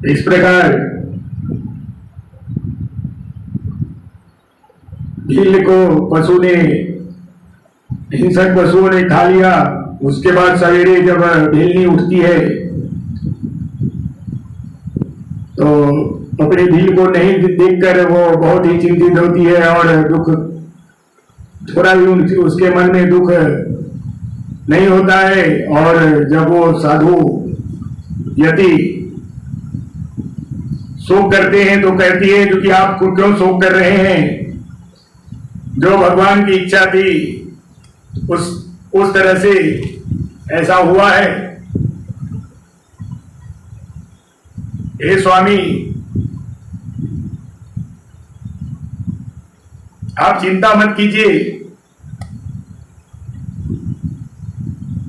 इस प्रकार भील को हिंसक पशुओं ने खा लिया। उसके बाद सवेरे जब भीलनी उठती है तो अपनी भील को नहीं देखकर वो बहुत ही चिंतित होती है और दुख थोड़ा भी उसके मन में दुख नहीं होता है। और जब वो साधु यति शोक करते हैं तो कहती है जो कि आप क्यों शोक कर रहे हैं, जो भगवान की इच्छा थी उस तरह से ऐसा हुआ है। हे स्वामी, आप चिंता मत कीजिए,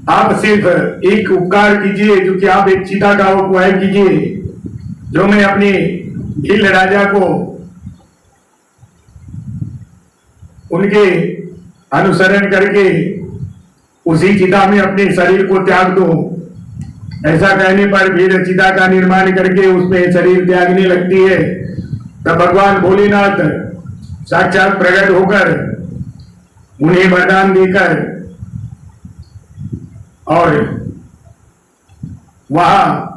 आप सिर्फ एक उपकार कीजिए जो कि आप एक चिता का उपाय कीजिए जो मैं अपने भील राजा को उनके अनुसरण करके उसी चिता में अपने शरीर को त्याग दूं। ऐसा कहने पर भील चिता का निर्माण करके उसमें शरीर त्यागने लगती है। तब भगवान भोलेनाथ साक्षात प्रकट होकर उन्हें वरदान देकर और वहां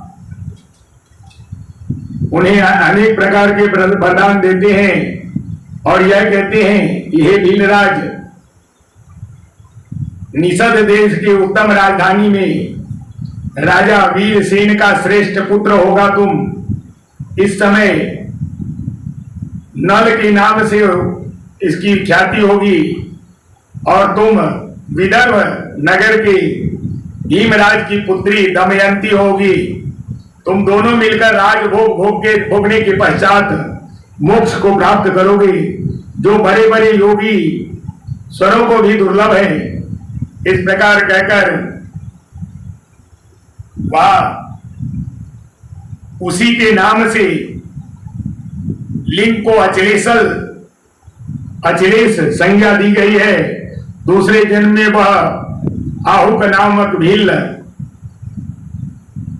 उन्हें अनेक प्रकार के वरदान देते हैं और यह कहते हैं कि हे भीलराज, निषद देश के उत्तम राजधानी में राजा वीरसेन का श्रेष्ठ पुत्र होगा तुम। इस समय नल के नाम से इसकी ख्याति होगी और तुम विदर्भ नगर के भीमराज की पुत्री दमयंती होगी। तुम दोनों मिलकर राजभोग भोगने के पश्चात मोक्ष को प्राप्त करोगे, जो बड़े बड़े योगी स्वरों को भी दुर्लभ है। इस प्रकार कहकर वह उसी के नाम से लिंग को अचलेश संज्ञा दी गई है। दूसरे जन्म में वह आहुक नामक भील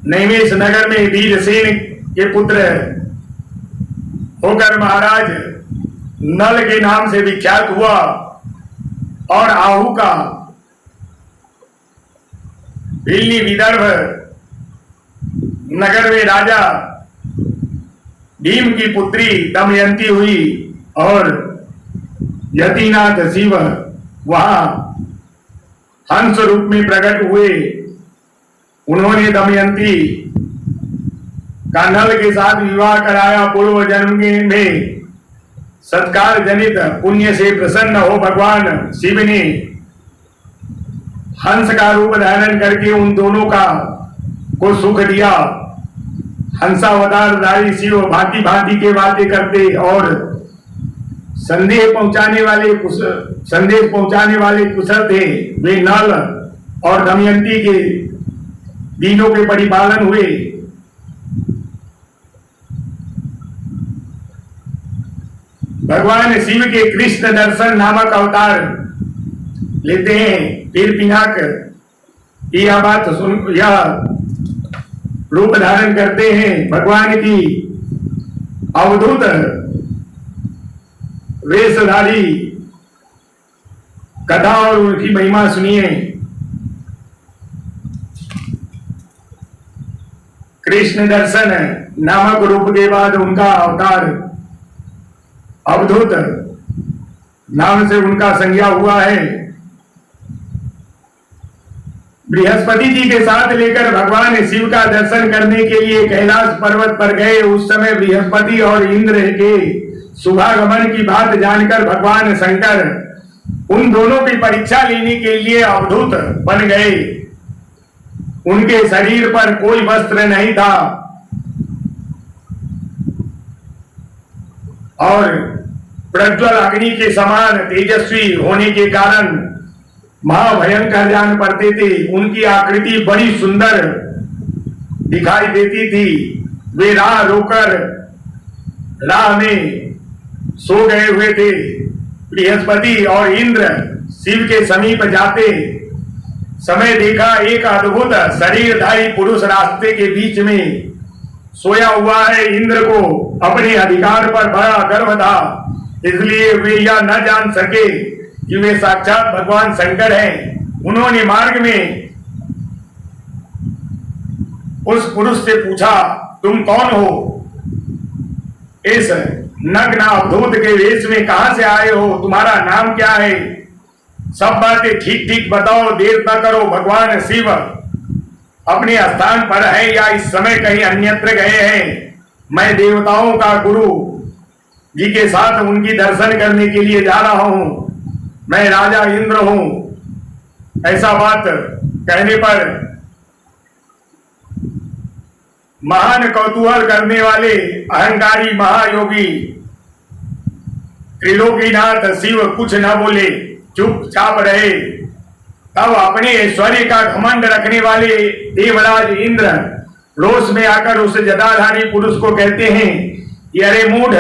नैमेश नगर में वीरसेन के पुत्र होकर महाराज नल के नाम से विख्यात हुआ और आहू का भीलनी विदर्भ नगर में राजा भीम की पुत्री दमयंती हुई और यतिनाथ शिव वहां हंस रूप में प्रकट हुए। उन्होंने दमयंती का नल के साथ विवाह कराया। पूर्व जन्म में सत्कार जनित पुण्य से प्रसन्न हो भगवान शिव ने हंस का रूप धारण करके उन दोनों को सुख दिया। हंसावतारधारी शिव भांति भांति के बातें करते और संदेश पहुंचाने वाले कुशल थे। वे नल और दमयंती के दीनों के परिपालन हुए। भगवान शिव के कृष्ण दर्शन नामक अवतार लेते हैं। फिर पिनाक यह बात सुन यह रूप धारण करते हैं। भगवान की अवधूत वेशधारी कथा और उनकी महिमा सुनिए। कृष्ण दर्शन नामक रूप के बाद उनका अवतार अवधूत नाम से उनका संज्ञा हुआ है। बृहस्पति जी के साथ लेकर भगवान शिव का दर्शन करने के लिए कैलाश पर्वत पर गए। उस समय बृहस्पति और इंद्र के शुभागमन की बात जानकर भगवान शंकर उन दोनों की परीक्षा लेने के लिए अवधूत बन गए। उनके शरीर पर कोई वस्त्र नहीं था और प्रज्वल अग्नि के समान तेजस्वी होने के कारण महाभयंकर जान पड़ते थे। उनकी आकृति बड़ी सुंदर दिखाई देती थी। वे राह में सो गए हुए थे। बृहस्पति और इंद्र शिव के समीप जाते समय देखा एक अद्भुत शरीरधारी पुरुष रास्ते के बीच में सोया हुआ है। इंद्र को अपने अधिकार पर बड़ा गर्व था, इसलिए वे यह न जान सके कि वे साक्षात भगवान शंकर हैं। उन्होंने मार्ग में उस पुरुष से पूछा, तुम कौन हो? इस नग्न अवधूत के वेश में कहां से आए हो? तुम्हारा नाम क्या है? सब बातें ठीक ठीक बताओ, देर न करो। भगवान शिव अपने स्थान पर है या इस समय कहीं अन्यत्र गए हैं? मैं देवताओं का गुरु जी के साथ उनकी दर्शन करने के लिए जा रहा हूं। मैं राजा इंद्र हूं। ऐसा बात कहने पर महान कौतूहल करने वाले अहंकारी महायोगी त्रिलोकीनाथ शिव कुछ न बोले, चुपचाप रहे। तब अपने ऐश्वर्य का घमंड रखने वाले देवराज इंद्र रोष में आकर उस जटाधारी पुरुष को कहते हैं कि अरे मूढ़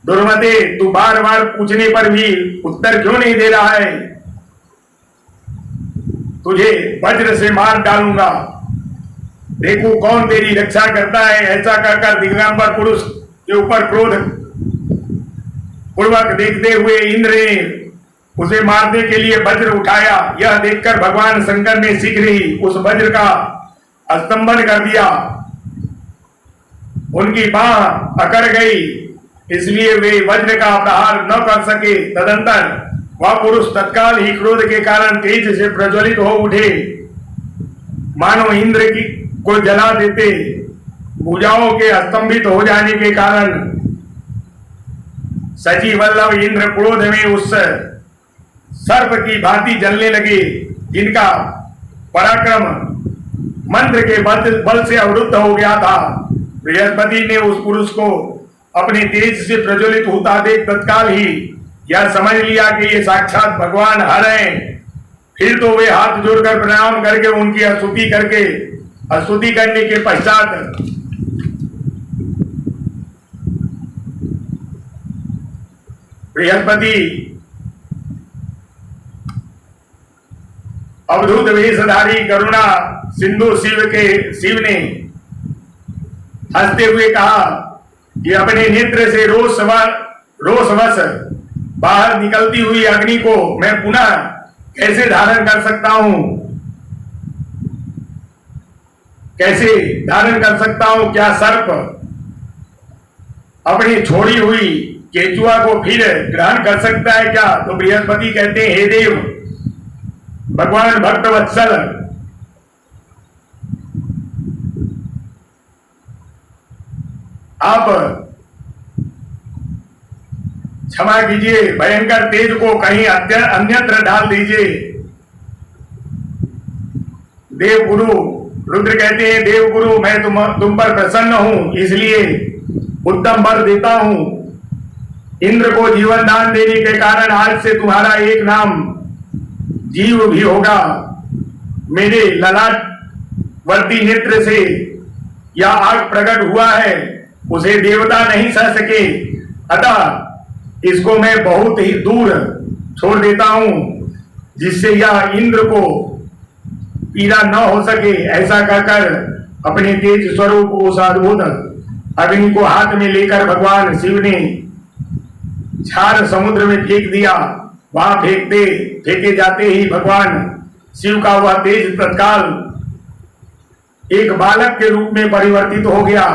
दुर्मते, तू बार बार पूछने पर भी उत्तर क्यों नहीं दे रहा है? तुझे वज्र से मार डालूंगा, देखो कौन तेरी रक्षा करता है। ऐसा कहकर दिगंबर पुरुष के ऊपर क्रोध पूर्वक देखते हुए इंद्र ने उसे मारने के लिए वज्र उठाया। यह देखकर भगवान शंकर ने शीघ्र ही उस वज्र का स्तंभन कर दिया। उनकी बाह अकड़ गई, इसलिए वे वज्र का प्रहार न कर सके। तदंतर वह पुरुष तत्काल ही क्रोध के कारण तेज से प्रज्वलित हो उठे, मानो इंद्र की को जला देते। भुजाओं के स्तंभित हो जाने के कारण सची वल्लभ इंद्र क्रोध में उस सर्प की भांति जलने लगे, जिनका पराक्रम मंत्र के बल से अवरुद्ध हो गया था। बृहस्पति ने उस पुरुष को अपने तेज से प्रज्वलित होता देख तत्काल ही यह समझ लिया कि ये साक्षात भगवान हर हैं। फिर तो वे हाथ जोड़कर प्रणाम करके उनकी स्तुति करने के पश्चात बृहस्पति अवधूत वेशधारी करुणा सिंधु शिव ने हंसते हुए कहा कि अपने नेत्र से रोषवश बाहर निकलती हुई अग्नि को मैं पुनः कैसे धारण कर सकता हूं? कैसे धारण कर सकता हूं? क्या सर्प अपनी छोड़ी हुई केचुआ को फिर ग्रहण कर सकता है क्या? तो बृहस्पति कहते हैं, हे देव, भगवान भक्त वत्सल, आप क्षमा कीजिए, भयंकर तेज को कहीं अन्यत्र डाल दीजिए। देवगुरु रुद्र कहते हैं, देवगुरु, मैं तुम पर प्रसन्न हूं, इसलिए उत्तम वर देता हूं। इंद्र को जीवन दान देने के कारण आज से तुम्हारा एक नाम जीव भी होगा। मेरे ललाट वर्ती नेत्र से यह आग प्रकट हुआ है, उसे देवता नहीं सह सके, अतः इसको मैं बहुत ही दूर छोड़ देता हूं, जिससे यह इंद्र को पीड़ा न हो सके। ऐसा कहकर अपने तेज स्वरूप उस अद्भुत अग्नि को हाथ में लेकर भगवान शिव ने क्षार समुद्र में फेंक दिया। वहां फेंके जाते ही भगवान शिव का वह तेज तत्काल एक बालक के रूप में परिवर्तित हो गया,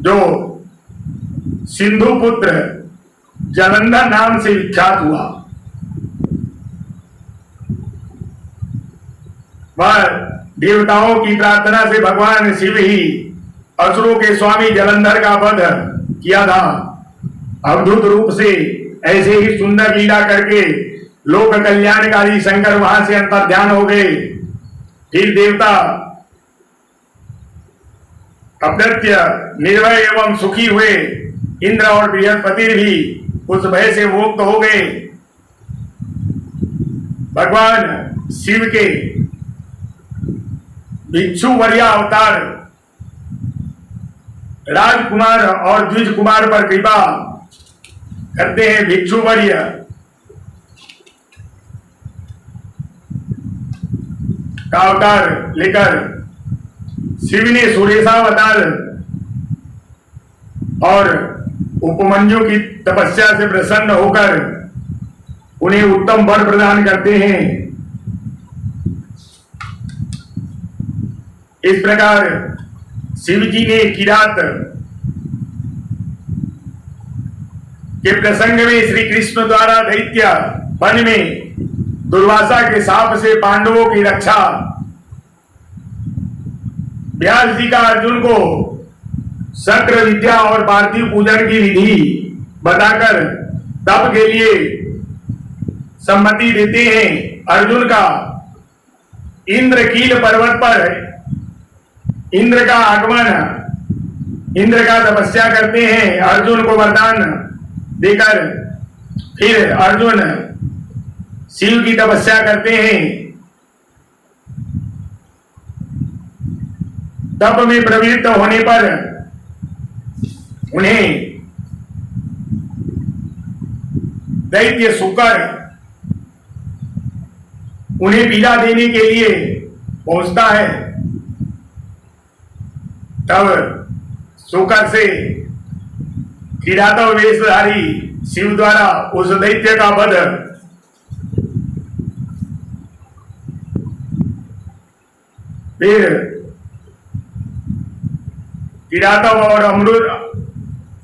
जो सिंधु पुत्र जलंधर नाम से विख्यात हुआ। वह देवताओं की प्रार्थना से भगवान शिव ही असुरों के स्वामी जलंधर का वध किया था। अवधूत रूप से ऐसे ही सुंदर लीला करके लोक कल्याणकारी शंकर वहां से अंतर्ध्यान हो गए। फिर देवता अप्रत्य निर्भय एवं सुखी हुए। इंद्र और बृहस्पति भी उस भय से मुक्त हो गए। भगवान शिव के भिक्षु वर्या अवतार राजकुमार और द्विज कुमार पर कृपा करते हैं। भिक्षु वर्य का अवतार लेकर शिव ने सुरेशावतार और उपमन्यु की तपस्या से प्रसन्न होकर उन्हें उत्तम वर प्रदान करते हैं। इस प्रकार शिव जी ने किरात के प्रसंग में श्री कृष्ण द्वारा दैत्य वन में दुर्वासा के शाप से पांडवों की रक्षा, व्यास जी का अर्जुन को शक्र विद्या और पार्थिव पूजन की विधि बताकर तप के लिए सम्मति देते हैं। अर्जुन का इंद्रकील पर्वत पर इंद्र का आगमन, इंद्र का तपस्या करते हैं अर्जुन को वरदान देकर। फिर अर्जुन शिव की तपस्या करते हैं। तप में प्रवृत्त होने पर उन्हें दैत्य शुकर उन्हें पीड़ा देने के लिए पहुंचता है। तब शुकर से किरातव वेशधारी शिव द्वारा उस दैत्य का वध फिर किरातव और अमरुद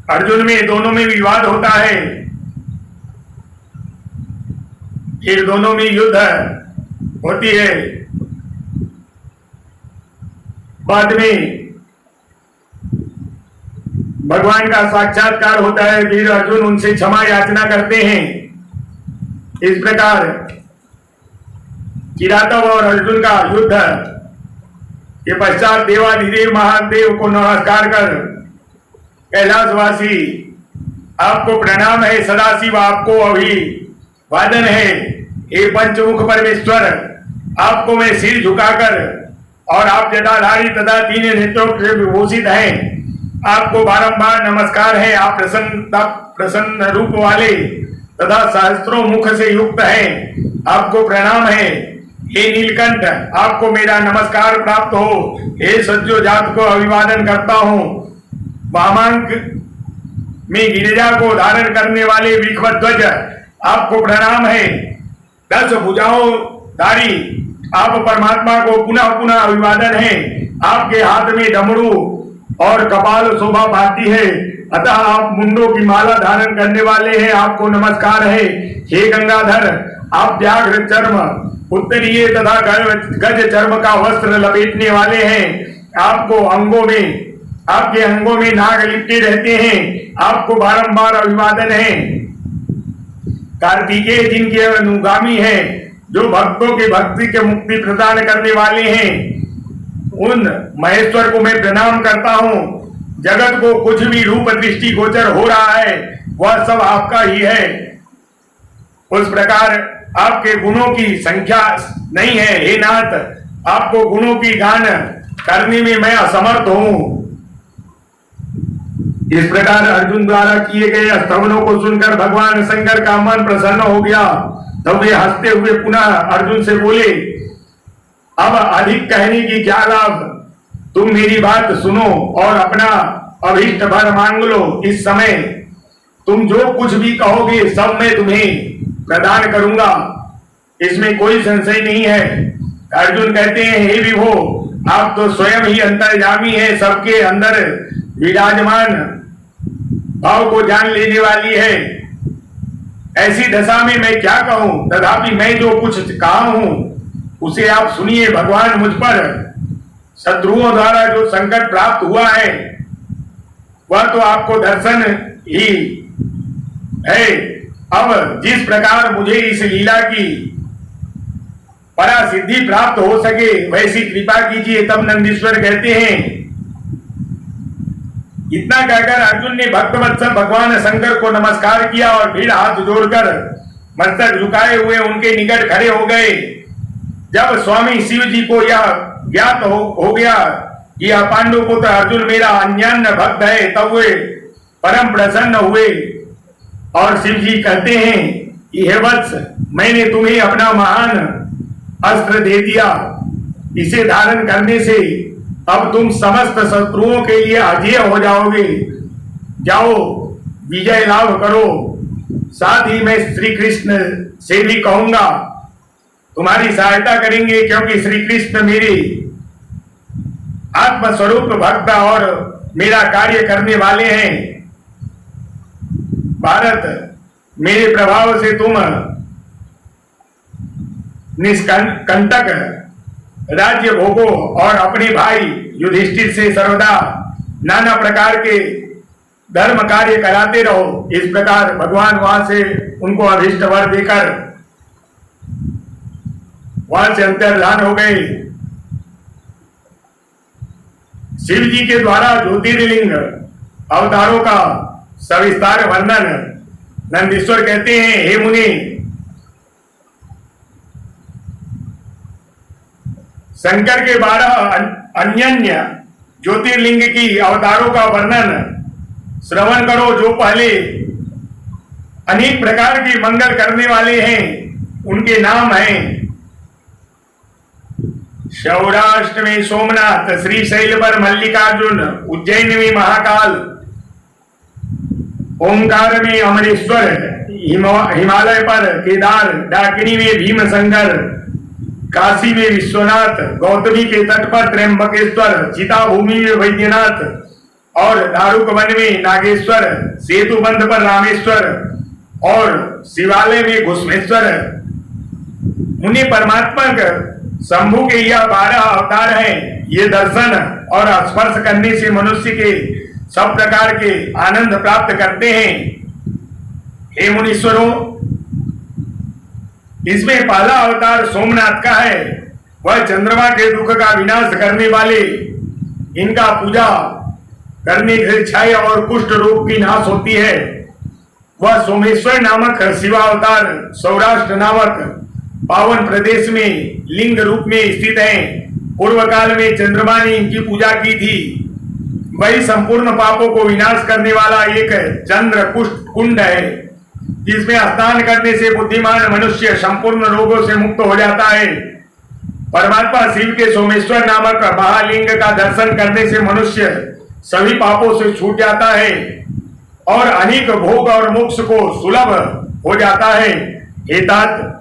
अर्जुन में दोनों में विवाद होता है। फिर दोनों में युद्ध होती है। बाद में भगवान का साक्षात्कार होता है। फिर अर्जुन उनसे क्षमा याचना करते हैं। इस प्रकार किरातव और अर्जुन का युद्ध के पश्चात देवाधिदेव महादेव को नमस्कार कर कैलाशवासी आपको प्रणाम है, सदाशिव आपको अभिवादन है, हे पंचमुख परमेश्वर आपको मैं सिर झुकाकर, और आप जटाधारी तथा तीन नेत्रों से विभूषित हैं, आपको बारंबार नमस्कार है। आप प्रसन्न रूप वाले तथा सहस्त्रों मुख से युक्त हैं, आपको प्रणाम है। हे नीलकंठ आपको मेरा नमस्कार प्राप्त हो। हे सज्जो जात को अभिवादन करता हूँ। वामांक में गिरिजा को धारण करने वाले विखध्वज आपको प्रणाम है। 10 भुजाओं धारी आप परमात्मा को पुनः पुनः अभिवादन है। आपके हाथ में डमरू और कपाल शोभा पाती है, अतः आप मुंडों की माला धारण करने वाले हैं, आपको नमस्कार है। हे गंगाधर आप व्याघ्र चर्म उत्तरीय तथा गज चर्म का वस्त्र लपेटने वाले हैं, आपको आपके अंगों में नाग लिपटे रहते हैं, आपको बारंबार अभिवादन है। कार्तिकेय जिनके अनुगामी हैं, जो भक्तों के भक्ति के मुक्ति प्रदान करने वाले हैं, उन महेश्वर को मैं प्रणाम करता हूँ। जगत को कुछ भी रूप दृष्टि गोचर हो रहा है वह सब आपका ही है। उस प्रकार आपके गुणों की संख्या नहीं है। हे नाथ आपको गुणों की गान करने में मैं असमर्थ हूँ। इस प्रकार अर्जुन द्वारा किए गए स्तवनों को सुनकर भगवान शंकर का मन प्रसन्न हो गया। तब वे हंसते हुए पुनः अर्जुन से बोले, अब अधिक कहने की क्या लाभ, तुम मेरी बात सुनो और अपना अभीष्ट वर मांग लो। इस समय तुम जो कुछ भी कहोगे सब मैं तुम्हें प्रदान करूंगा, इसमें कोई संशय नहीं है। अर्जुन कहते हैं, हे विभो आप तो स्वयं ही अंतर्यामी है, सबके अंदर विराजमान भाव को जान लेने वाली है। ऐसी दशा में मैं क्या कहूं, तथापि मैं जो कुछ कहा हूं उसे आप सुनिए। भगवान मुझ पर शत्रुओं द्वारा जो संकट प्राप्त हुआ है वह तो आपको दर्शन ही है। अब जिस प्रकार मुझे इस लीला की परा सिद्धि प्राप्त हो सके वैसी कृपा कीजिए। तब नंदीश्वर कहते हैं, इतना कहकर अर्जुन ने भक्तवत्सल भगवान शंकर को नमस्कार किया और फिर हाथ जोड़कर मस्तक झुकाए हुए उनके निकट खड़े हो गए। जब स्वामी शिव जी को यह ज्ञात हो गया कि यह पांडु पुत्र अर्जुन मेरा अन्यान्य भक्त है, तब वे परम प्रसन्न हुए और शिव जी कहते हैं कि हे वत्स मैंने तुम्हें अपना महान अस्त्र दे दिया, इसे धारण करने से अब तुम समस्त शत्रुओं के लिए अजेय हो जाओगे। जाओ विजय लाभ करो। साथ ही मैं श्री कृष्ण से भी कहूंगा तुम्हारी सहायता करेंगे, क्योंकि श्री कृष्ण मेरे आत्मस्वरूप भक्त और मेरा कार्य करने वाले हैं। भारत, मेरे प्रभाव से तुम निष्कंटक राज्य भोगो और अपने भाई युधिष्ठिर से सर्वदा नाना प्रकार के धर्म कार्य कराते रहो। इस प्रकार भगवान वहां से उनको अभीष्ट वर देकर वहां से अंतर्धान हो गए। शिव जी के द्वारा ज्योतिर्लिंग अवतारों का सविस्तार वर्णन नंदीश्वर कहते हैं, हे मुनि, शंकर के 12 अन्य ज्योतिर्लिंग की अवतारों का वर्णन श्रवण करो, जो पहले अनेक प्रकार के मंगल करने वाले हैं। उनके नाम हैं सौराष्ट्र में सोमनाथ, श्रीशैल पर मल्लिकार्जुन, उज्जैन में महाकाल, ओंकार में अमरेश्वर, हिमालय पर केदार, डाकिनी में भीमशंकर, काशी में विश्वनाथ, गौतमी के तट पर त्र्यंबकेश्वर, चिता भूमि में वैद्यनाथ और दारुक वन में नागेश्वर, सेतु बंध पर रामेश्वर और शिवालय में घुस्मेश्वर। मुनि परमात्मा शंभु के यह 12 अवतार हैं। ये दर्शन और स्पर्श करने से मनुष्य के सब प्रकार के आनंद प्राप्त करते हैं। हे मुनीश्वरों, इसमें पहला अवतार सोमनाथ का है। वह चंद्रमा के दुख का विनाश करने वाले, इनका पूजा करने से क्षय और कुष्ठ रोग की नाश होती है। वह सोमेश्वर नामक शिवावतार सौराष्ट्र नामक पावन प्रदेश में लिंग रूप में स्थित है। पूर्व काल में चंद्रमा ने इनकी पूजा की थी। वही संपूर्ण पापों को विनाश करने वाला एक चंद्र कुंड है, जिसमें स्नान करने से बुद्धिमान मनुष्य संपूर्ण रोगों से मुक्त हो जाता है। परमात्मा शिव के सोमेश्वर नामक महालिंग का दर्शन करने से मनुष्य सभी पापों से छूट जाता है और अनेक भोग और मोक्ष को सुलभ हो जाता है। हेतात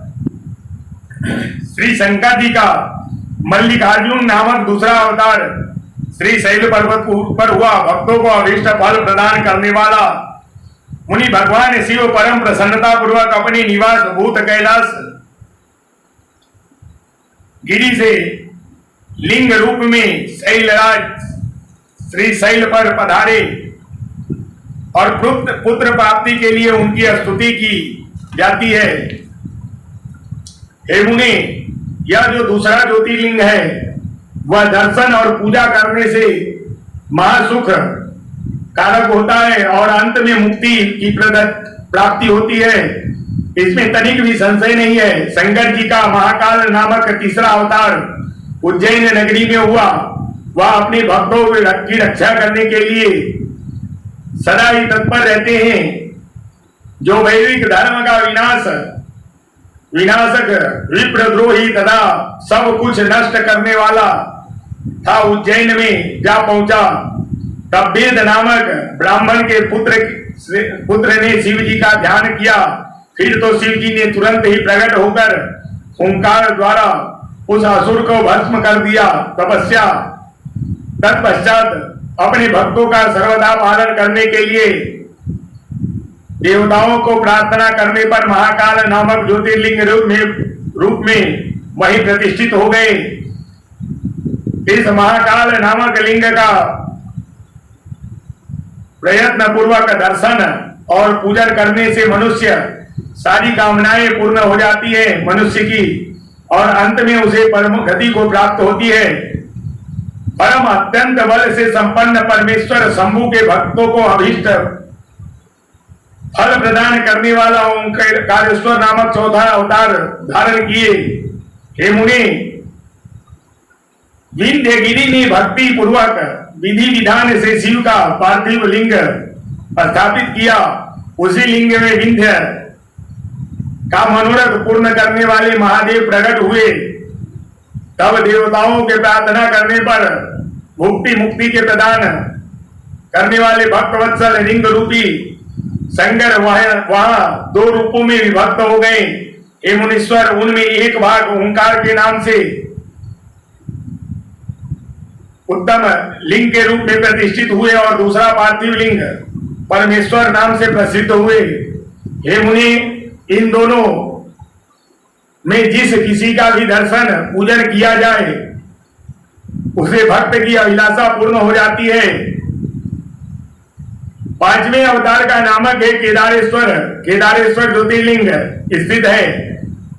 श्री शंकर जी का मल्लिकार्जुन नामक दूसरा अवतार श्री शैल पर्वत पर हुआ, भक्तों को अभीष्ट फल प्रदान करने वाला। मुनि भगवान शिव परम प्रसन्नता पूर्वक अपने निवास भूत कैलाश गिरी से लिंग रूप में शैलराज श्री शैल पर पधारे और पुत्र प्राप्ति के लिए उनकी स्तुति की जाती है। हे मुनि, यह जो दूसरा ज्योतिर्लिंग है वह दर्शन और पूजा करने से महासुख कारक होता है और अंत में मुक्ति की प्राप्ति होती है। इसमें तनिक भी संशय नहीं है। शंकर जी का महाकाल नामक तीसरा अवतार उज्जैन नगरी में हुआ। वह अपने भक्तों की रक्षा करने के लिए सदा ही तत्पर रहते हैं। जो वैदिक धर्म का विनाशक विप्रद्रोही तथा सब कुछ नष्ट करने वाला था, उज्जैन में जा पहुंचा। तब वेद नामक ब्राह्मण के पुत्र ने शिव जी का ध्यान किया। फिर तो शिव जी ने तुरंत ही प्रकट होकर ओंकार द्वारा उस असुर को भस्म कर दिया। तत्पश्चात अपने भक्तों का सर्वदा पालन करने के लिए देवताओं को प्रार्थना करने पर महाकाल नामक ज्योतिर्लिंग रूप में वही प्रतिष्ठित हो गए। इस महाकाल नामक लिंग का प्रयत्न पूर्वक दर्शन और पूजन करने से मनुष्य सारी कामनाएं पूर्ण हो जाती है मनुष्य की, और अंत में उसे परम गति को प्राप्त होती है। परम अत्यंत बल से संपन्न परमेश्वर शंभु के भक्तों को अभीष्ट फल प्रदान करने वाला ओंकारेश्वर नामक चौथा अवतार धारण किए। हे मुनि, विंध्यगिरि ने भक्ति पूर्वक विधि विधान से शिव का पार्थिव लिंग स्थापित किया। उसी लिंग में विंध्य का मनोरथ पूर्ण करने वाले महादेव प्रकट हुए। तब देवताओं के प्रार्थना करने पर मुक्ति के प्रदान करने वाले भक्तवत्सल लिंग रूपी शंकर वहां दो रूपों में विभक्त हो गए। हे मुनीश्वर, उनमें एक भाग ओंकार के नाम से उत्तम लिंग के रूप में प्रतिष्ठित हुए और दूसरा पार्थिव लिंग परमेश्वर नाम से प्रसिद्ध हुए। हे मुनि, इन दोनों में जिस किसी का भी दर्शन पूजन किया जाए उसे भक्त की अभिलाषा पूर्ण हो जाती है। पांचवें अवतार का नामक है केदारेश्वर। केदारेश्वर ज्योतिर्लिंग स्थित है।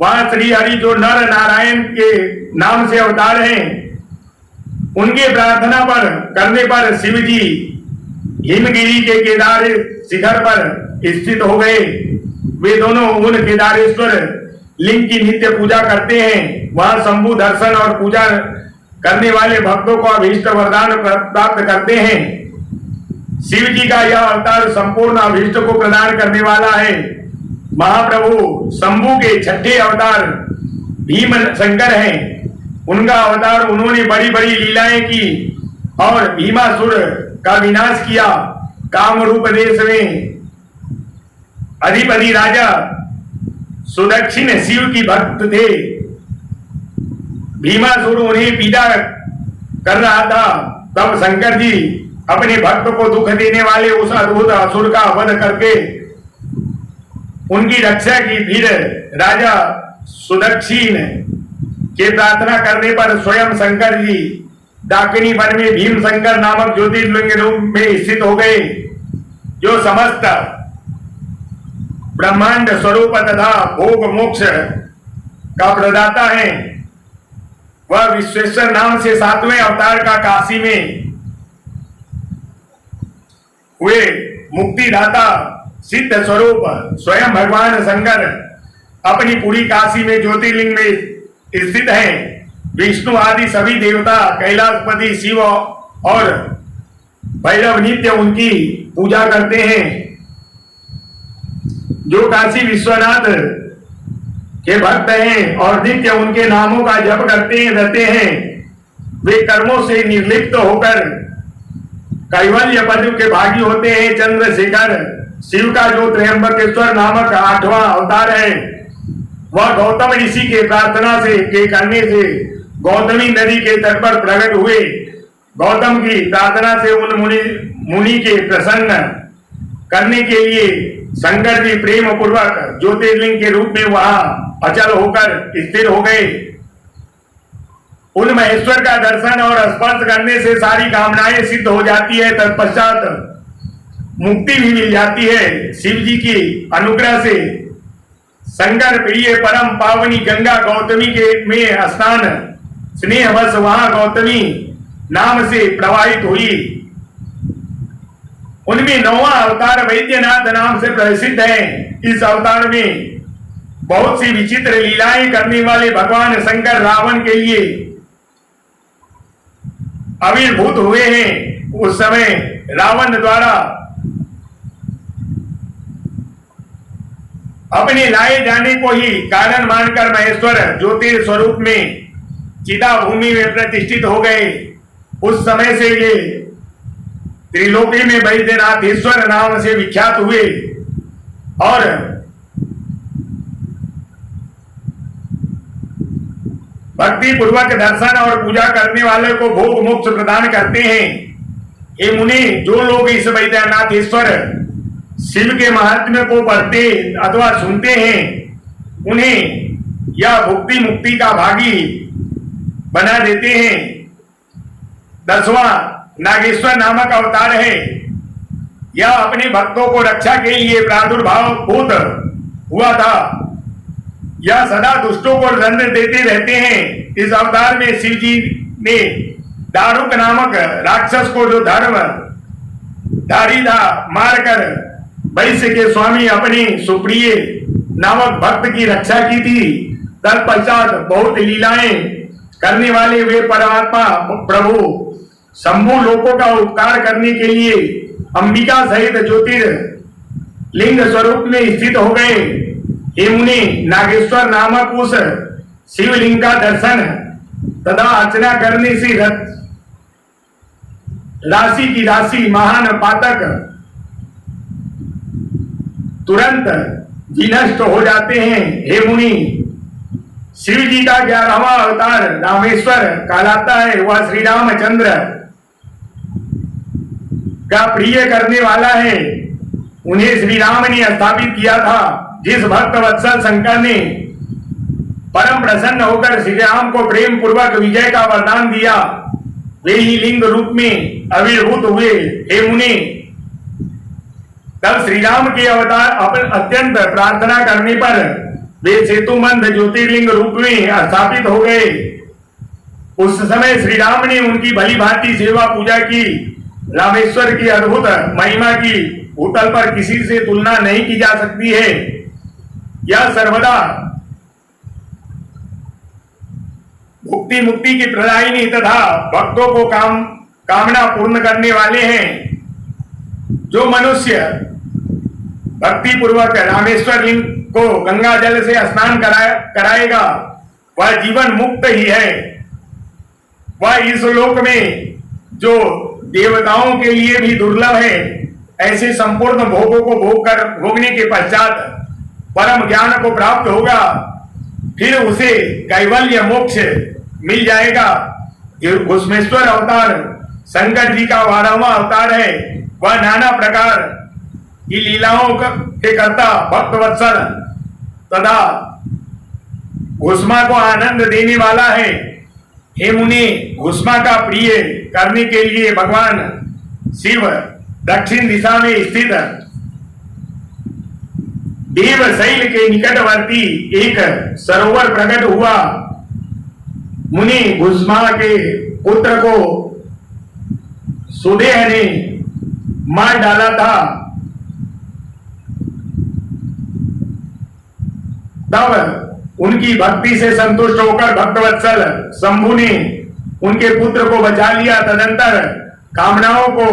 वहां श्री हरि जो नर नारायण के नाम से अवतार हैं, उनके प्रार्थना पर करने पर शिव जी हिमगिरी के केदार शिखर पर स्थित हो गए। वे दोनों उन केदारेश्वर लिंग की नित्य पूजा करते हैं। वहां शंभु दर्शन और पूजा करने वाले भक्तों को अभीष्ट वरदान प्राप्त करते हैं। शिव जी का यह अवतार संपूर्ण अभीष्ट को प्रदान करने वाला है। महाप्रभु शंभु के छठे अवतार भीम शंकर हैं। उनका अवतार उन्होंने बड़ी बड़ी लीलाएं की और भीमासुर का विनाश किया। कामरूप देश में अधिपति राजा सुदक्षिण शिव की भक्त थे। भीमासुर उन्हें पीड़ा कर रहा था, तब शंकर जी अपने भक्त को दुख देने वाले उस अद्भुत असुर का वध करके उनकी रक्षा की। फिर राजा सुदक्षिण के प्रार्थना करने पर स्वयं शंकर जी डाकिनी वन में भीम शंकर नामक ज्योतिर्लिंग रूप में स्थित हो गए, जो समस्त ब्रह्मांड स्वरूप तथा भोग मोक्ष का प्रदाता है। वह विश्वेश्वर नाम से सातवें अवतार का काशी में हुए मुक्तिदाता सिद्ध स्वरूप स्वयं भगवान शंकर अपनी पूरी काशी में ज्योतिर्लिंग में स्थित हैं। विष्णु आदि सभी देवता, कैलाशपति शिव और भैरव नित्य उनकी पूजा करते हैं। जो काशी विश्वनाथ के भक्त हैं और नित्य उनके नामों का जप करते रहते हैं, वे कर्मों से निर्लिप्त होकर कैवल्य पद के भागी होते हैं। चंद्रशेखर शिव का जो त्र्यंबकेश्वर नामक आठवां अवतार है, वह गौतम ऋषि के प्रार्थना से करने से गौतमी नदी के तट पर प्रकट हुए। गौतम की प्रार्थना से उन मुनि के प्रसन्न करने के लिए शंकर जी प्रेम पूर्वक ज्योतिर्लिंग के रूप में वहां अचल होकर स्थिर हो गए। उन महेश्वर का दर्शन और स्पर्श करने से सारी कामनाएं सिद्ध हो जाती है। तत्पश्चात मुक्ति भी मिल जाती है। शिव जी की अनुग्रह से शंकर प्रिय परम पावनी गंगा गौतमी के में स्नान स्नेहवश वहां गौतमी नाम से प्रवाहित हुई। उनमें नौवां अवतार वैद्यनाथ नाम से प्रसिद्ध है। इस अवतार में बहुत सी विचित्र लीलाएं करने वाले भगवान शंकर रावण के लिए आविर्भूत हुए हैं। उस समय रावण द्वारा अपने लाए जाने को ही कारण मानकर महेश्वर ज्योतिर स्वरूप में चिता भूमि में प्रतिष्ठित हो गए। उस समय से ये त्रिलोकी में वैद्यनाथेश्वर नाम से विख्यात हुए और भक्ति पूर्वक दर्शन और पूजा करने वाले को भोग मोक्ष प्रदान करते हैं। ये मुनि, जो लोग इस वैद्यनाथेश्वर शिव के महात्म्य को पढ़ते अथवा सुनते हैं, उन्हें यह भुक्ति मुक्ति का भागी बना देते हैं। 10वां नागेश्वर नामक अवतार है। यह अपने भक्तों को रक्षा के लिए प्रादुर्भाव भूत हुआ था। यह सदा दुष्टों को दंड देते रहते हैं। इस अवतार में शिव जी ने दारुक नामक राक्षस को, जो धर्म धारी था, मारकर वैश्य के स्वामी अपनी सुप्रिय नामक भक्त की रक्षा की थी। तत्पश्चात बहुत लीलाएं करने वाले वे परमात्मा प्रभु शंभु लोकों का उपकार करने के लिए अंबिका सहित ज्योतिर्लिंग स्वरूप में स्थित हो गए। हे मुनि, नागेश्वर नामक उस शिवलिंग का दर्शन तथा अर्चना करने से राशि की राशि महान पातक तुरंत विनष्ट हो जाते हैं। हे मुनि, शिव जी का 11वां अवतार रामेश्वर कहलाता है। वह श्री रामचंद्र का प्रिय करने वाला है। उन्हें श्री राम ने स्थापित किया था। जिस भक्त वत्सल शंकर ने परम प्रसन्न होकर श्री राम को प्रेम पूर्वक विजय का वरदान दिया, वे ही लिंग रूप में आविर्भूत हुए। हे मुनि, तब श्री राम के अवतार अत्यंत प्रार्थना करने पर वे सेतुबंध ज्योतिर्लिंग रूप में स्थापित हो गए। उस समय श्री राम ने उनकी भली भांति सेवा पूजा की। रामेश्वर की अद्भुत महिमा की भूतल पर किसी से तुलना नहीं की जा सकती है। यह सर्वदा भुक्ति मुक्ति की प्रदायिनी तथा भक्तों को कामना पूर्ण करने वाले हैं। जो मनुष्य भक्ति पूर्वक रामेश्वर लिंग को गंगा जल से स्नान कराएगा, वह जीवन मुक्त ही है। वह इस लोक में जो देवताओं के लिए भी दुर्लभ है, ऐसे संपूर्ण भोगों को भोगने के पश्चात परम ज्ञान को प्राप्त होगा। फिर उसे कैवल्य मोक्ष मिल जाएगा। घुसमेश्वर अवतार शंकर जी का 12वां अवतार है। वह नाना प्रकार की लीलाओं के कर्ता भक्त वत्सल तथा घुसमा को आनंद देने वाला है। हे मुनि, घुसमा का प्रिय करने के लिए भगवान शिव दक्षिण दिशा में स्थित देवशैल के निकटवर्ती एक सरोवर प्रकट हुआ। मुनि घुसमा के पुत्र को सुदेह ने मार डाला था। तब उनकी भक्ति से संतुष्ट होकर भक्तवत्सल शंभु ने उनके पुत्र को बचा लिया। तदंतर कामनाओं को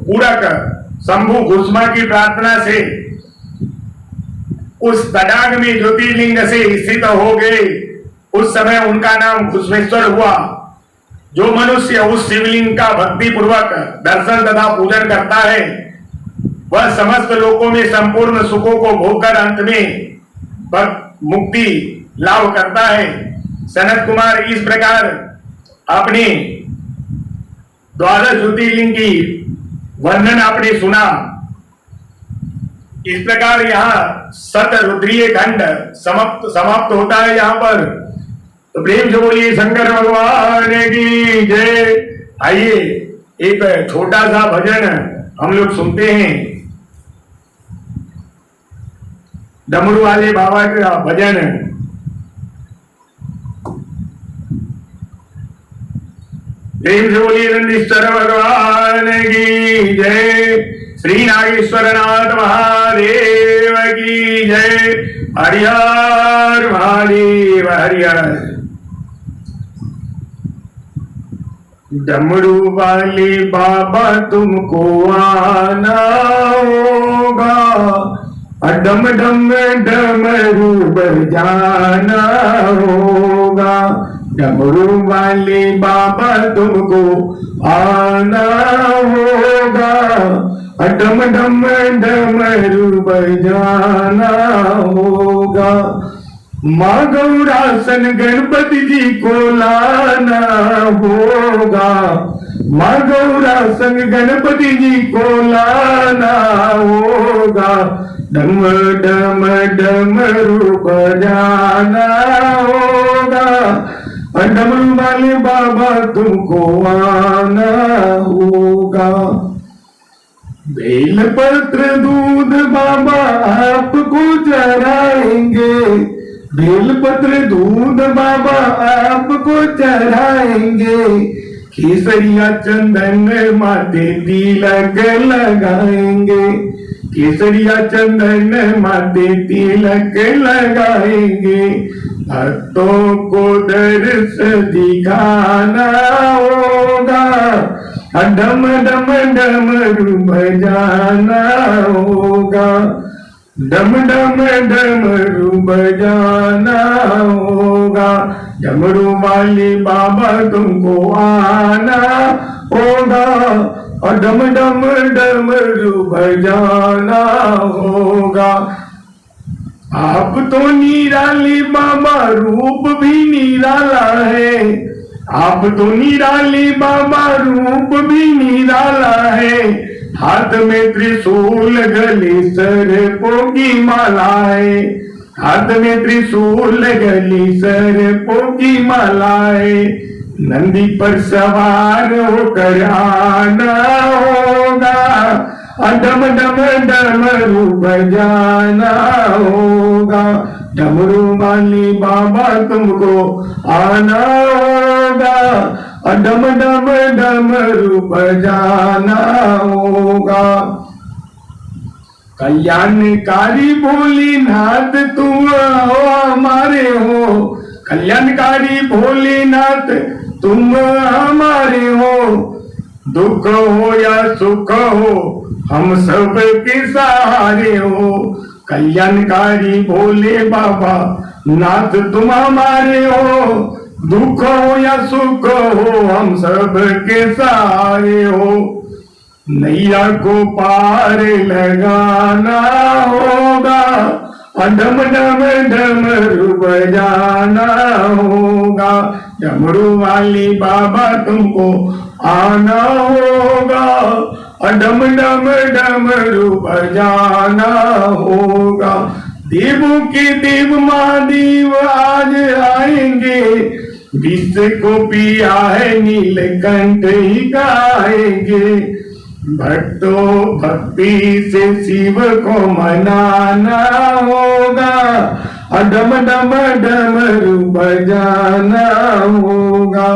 पूरा कर शंभु घुसमा की प्रार्थना से उस तडाग में ज्योतिर्लिंग से स्थित हो गए। उस समय उनका नाम घुसमेश्वर हुआ। जो मनुष्य उस शिवलिंग का भक्ति पूर्वक दर्शन तथा पूजन करता है, वह समस्त लोकों में संपूर्ण सुखों को भोगकर अंत में मुक्ति लाभ करता है। सनत कुमार इस प्रकार अपने 12 ज्योतिर्लिंग की वर्णन आपने सुना। इस प्रकार यहाँ शतरुद्रीय खंड समाप्त होता है। यहाँ पर तो प्रेम से बोलिए शंकर भगवान की जय। आइए एक छोटा सा भजन हम लोग सुनते हैं। डमरू वाले बाबा का भजन। प्रेम से बोलिए नंदीश्वर भगवान की जय। श्री नागेश्वर नाथ महादेव की जय। हरिहर महादेव हरिहर। डमरू वाले बाबा तुमको आना होगा, डम डम डमरू बजाना होगा। डमरू वाले बाबा तुमको आना होगा, डम डम डमरू बजाना होगा। माँ गौरासन गणपति जी को लाना होगा, माँ गौरासन गणपति जी को लाना होगा। डम डम डमरू बजाना होगा, डमरू वाले बाबा तुमको आना होगा। बेलपत्र दूध बाबा आपको चढ़ाएंगे, बेलपत्र दूध बाबा आपको चढ़ाएंगे। केसरिया चंदन माथे तिलक लगाएंगे, केसरिया चंदन माथे तिलक लगाएंगे। भक्तों को दर्श दिखाना होगा, डम डम डमरू बजाना होगा। डम डम डमरू बजाना होगा। डमरू वाले बाबा तुमको आना होगा, और डम डम डमरू बजाना होगा। आप तो निराले बाबा, रूप भी निराला है। आप तो निराले बाबा, रूप भी निराला है। हाथ में त्रिशूल, गले सर्पों की माला है। हाथ में त्रिशूल, गले सर्पों की माला है। नंदी पर सवार होकर आना होगा। डम डम डमरू बजाना होगा। डमरू वाली बाबा तुमको आना होगा। डम डम डमरू बजाना होगा। कल्याणकारी भोलेनाथ तुम हो हमारे हो। कल्याणकारी भोलेनाथ तुम हमारे हो। दुख हो या सुख हो हम सब के सहारे हो। कल्याणकारी भोले बाबा नाथ तुम हमारे हो। दुख हो या सुख हो हम सब के सहारे हो। नैया को पार लगाना होगा। डम डम डमरू बजाना होगा। डमरू वाली बाबा तुमको आना होगा। डम डम डमरू बजाना होगा। देवों के देव महादेव आज आएंगे। विश्व को पिया है नीलकंठ ही गाएंगे। भक्तों भक्ति से शिव को मनाना होगा। डम डम डमरू बजाना होगा।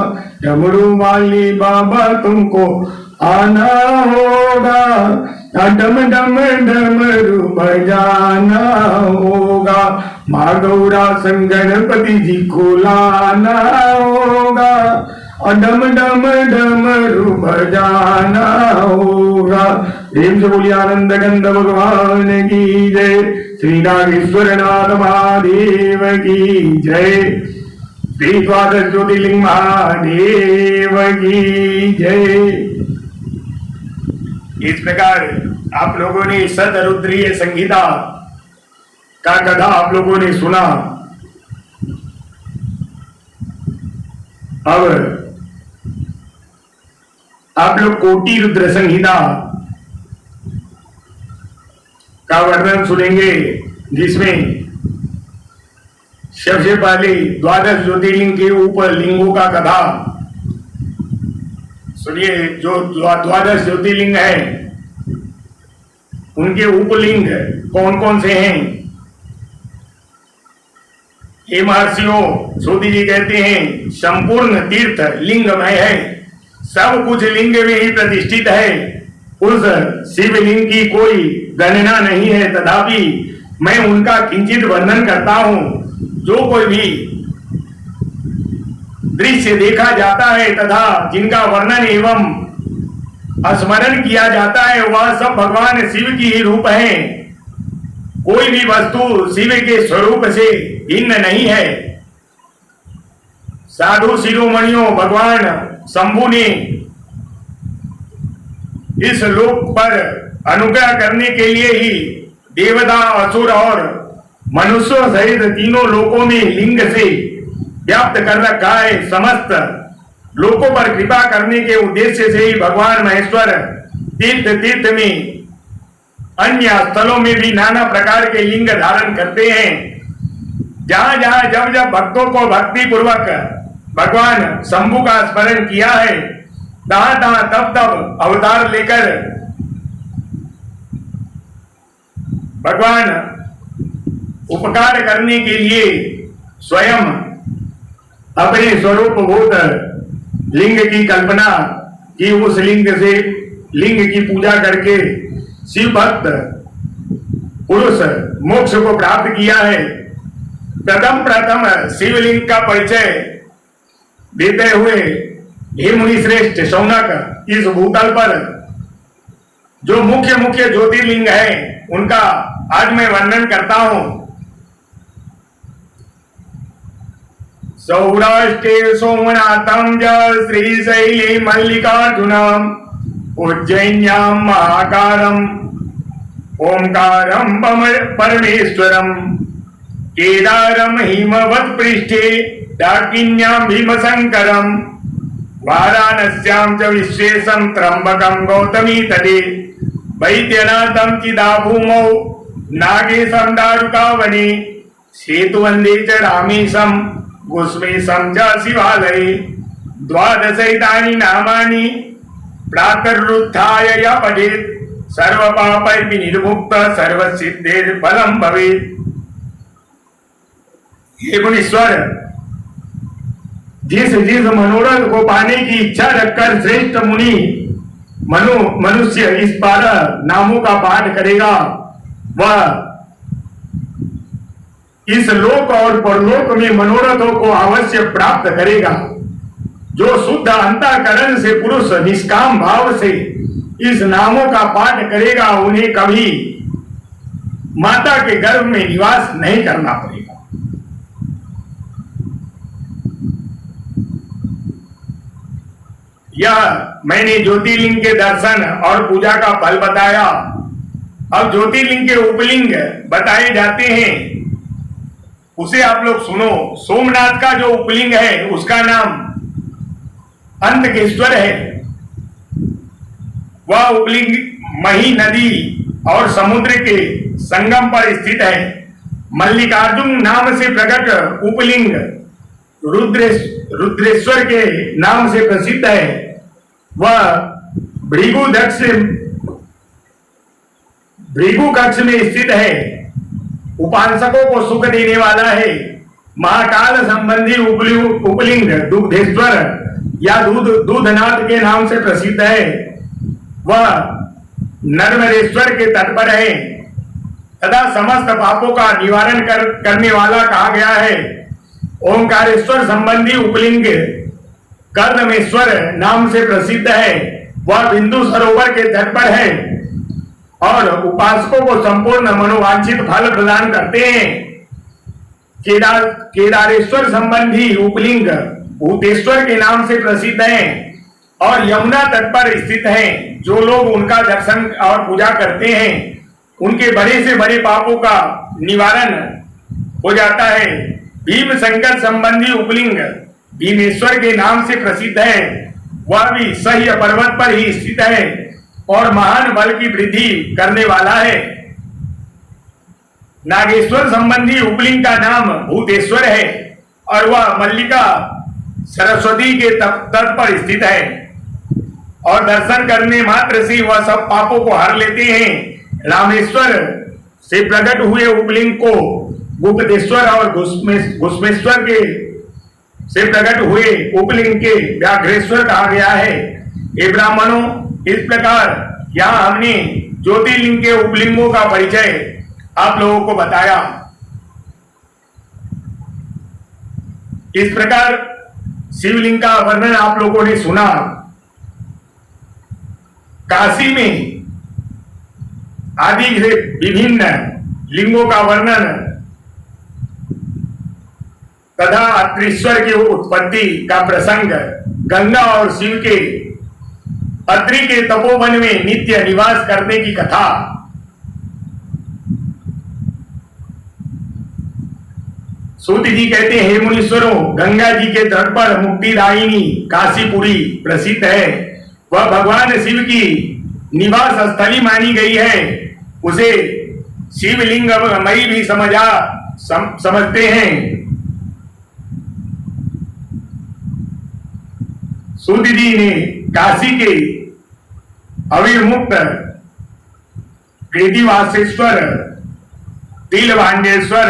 डमरू वाली बाबा तुमको आना होगा। डम डम डमरू बजाना होगा। माँ गौरा संग गणपति जी को लाना होगा। डम डम डमरू बजाना होगा। प्रेम से बोलिए आनंद गंध भगवान की जय। श्री नागेश्वर नाथ महादेव की जय। श्री द्वादश ज्योतिर्लिंग महादेव की जय। इस प्रकार आप लोगों ने शतरुद्रीय संहिता का कथा आप लोगों ने सुना। अब आप लोग कोटि रुद्र संहिता का वर्णन सुनेंगे, जिसमें सबसे पहले द्वादश ज्योतिर्लिंग के ऊपर लिंगों का कथा सुनिए। जो द्वादश ज्योतिर्लिंग है उनके उपलिंग कौन कौन से हैं। ये महर्षियों श्रुति जी कहते हैं संपूर्ण तीर्थ लिंगमय है। सब कुछ लिंग में ही प्रतिष्ठित है। उस शिवलिंग की कोई गणना नहीं है, तथापि मैं उनका किंचित वर्णन करता हूं। जो कोई भी दृश्य देखा जाता है तथा जिनका वर्णन एवं स्मरण किया जाता है वह सब भगवान शिव की ही रूप है। कोई भी वस्तु शिव के स्वरूप से भिन्न नहीं है। साधु शिरोमणियों भगवान शंभु ने इस लोक पर अनुग्रह करने के लिए ही देवता असुर और मनुष्यों सहित तीनों लोकों में लिंग से व्याप्त कर रखा है। समस्त लोकों पर कृपा करने के उद्देश्य से ही भगवान महेश्वर तीर्थ तीर्थ में अन्य स्थलों में भी नाना प्रकार के लिंग धारण करते हैं। जहां जहां जब जब भक्तों को भक्ति पूर्वक भगवान शंभु का स्मरण किया है, तहां तहां तब तब अवतार लेकर भगवान उपकार करने के लिए स्वयं अपने स्वरूप भूत लिंग की कल्पना की। उस लिंग से लिंग की पूजा करके शिव भक्त पुरुष मोक्ष को प्राप्त किया है। प्रथम शिवलिंग का परिचय देते हुए हे मुनि श्रेष्ठ शौनक, इस भूतल पर जो मुख्य मुख्य ज्योतिर्लिंग है उनका आज मैं वर्णन करता हूं। सौराष्ट्रे सोमनाथम च श्रीशैले मल्लिकार्जुनम उज्जैन्यां महाकारम ओंकारम परमेश्वरम केदारम हिमवत पृष्ठे दाकिन्यां भीमशंकरम वाराणस्यां च विश्वेशं त्र्यंबकं गौतमी तटे वैद्यनाथं चिदाभूमौ नागेशं दारुकावने सेतुवन्दे च रामेशं गुस्मेशं च शिवालये द्वादशैतानि नामानि प्रातरुत्थाय य पठेत् सर्वपापैः विनिर्मुक्त सर्वसिद्धेर् फलं भवेत्। हे मुनीश्वर, जिस जिस मनोरथ को पाने की इच्छा रखकर श्रेष्ठ मुनि मनुष्य इस 12 नामों का पाठ करेगा, वह इस लोक और परलोक में मनोरथों को अवश्य प्राप्त करेगा। जो शुद्ध अंतःकरण से पुरुष निष्काम भाव से इस नामों का पाठ करेगा, उन्हें कभी माता के गर्भ में निवास नहीं करना पड़ेगा। यह मैंने ज्योतिर्लिंग के दर्शन और पूजा का फल बताया। अब ज्योतिर्लिंग के उपलिंग बताए जाते हैं, उसे आप लोग सुनो। सोमनाथ का जो उपलिंग है उसका नाम अंतकेश्वर है। वह उपलिंग मही नदी और समुद्र के संगम पर स्थित है। मल्लिकार्जुन नाम से प्रकट उपलिंग रुद्रेश्वर के नाम से प्रसिद्ध है। वह भृगु कक्ष में स्थित है। उपासकों को सुख देने वाला है। महाकाल संबंधी उपलिंग दुग्धेश्वर या दूधनाथ के नाम से प्रसिद्ध है। वह नर्मदेश्वर के तट पर है तथा समस्त पापों का निवारण करने वाला कहा गया है। ओंकारेश्वर संबंधी उपलिंग कर्दमेश्वर नाम से प्रसिद्ध है। वह बिंदु सरोवर के तट पर है और उपासकों को संपूर्ण मनोवांछित फल प्रदान करते हैं। केदारेश्वर संबंधी उपलिंग भूतेश्वर के नाम से प्रसिद्ध है और यमुना तट पर स्थित है। जो लोग उनका दर्शन और पूजा करते हैं, उनके बड़े से बड़े पापों का निवारण हो जाता है। भीम शंकर संबंधी उपलिंग भीमेश्वर के नाम से प्रसिद्ध है। वह भी सह्य पर्वत पर ही स्थित है और महान बल की वृद्धि करने वाला है। नागेश्वर संबंधी उपलिंग का नाम भूतेश्वर है और वह मल्लिका सरस्वती के तट पर स्थित है और दर्शन करने मात्र से वह सब पापों को हर लेते हैं। रामेश्वर से प्रकट हुए उपलिंग को गुप्तेश्वर और घुस्मेश्वर के से प्रकट हुए उपलिंग के व्याघ्रेश्वर कहा गया है। हे ब्राह्मणों, इस प्रकार यहाँ हमने ज्योतिर्लिंग के उपलिंगों का परिचय आप लोगों को बताया। इस प्रकार शिवलिंग का वर्णन आप लोगों ने सुना। काशी में आदि से विभिन्न लिंगों का वर्णन तथा अत्रीश्वर की उत्पत्ति का प्रसंग, गंगा और शिव के अत्रि के तपोवन में नित्य निवास करने की कथा, सूत जी कहते हैं, हे मुनीश्वरों, गंगा जी के तट पर मुक्तिदायिनी काशीपुरी प्रसिद्ध है। वह भगवान शिव की निवास स्थली मानी गई है। उसे शिवलिंग मई भी समझते हैं। सूत जी ने काशी के अविर्मुक्त कृतिवासेश्वर, तिलभांडेश्वर,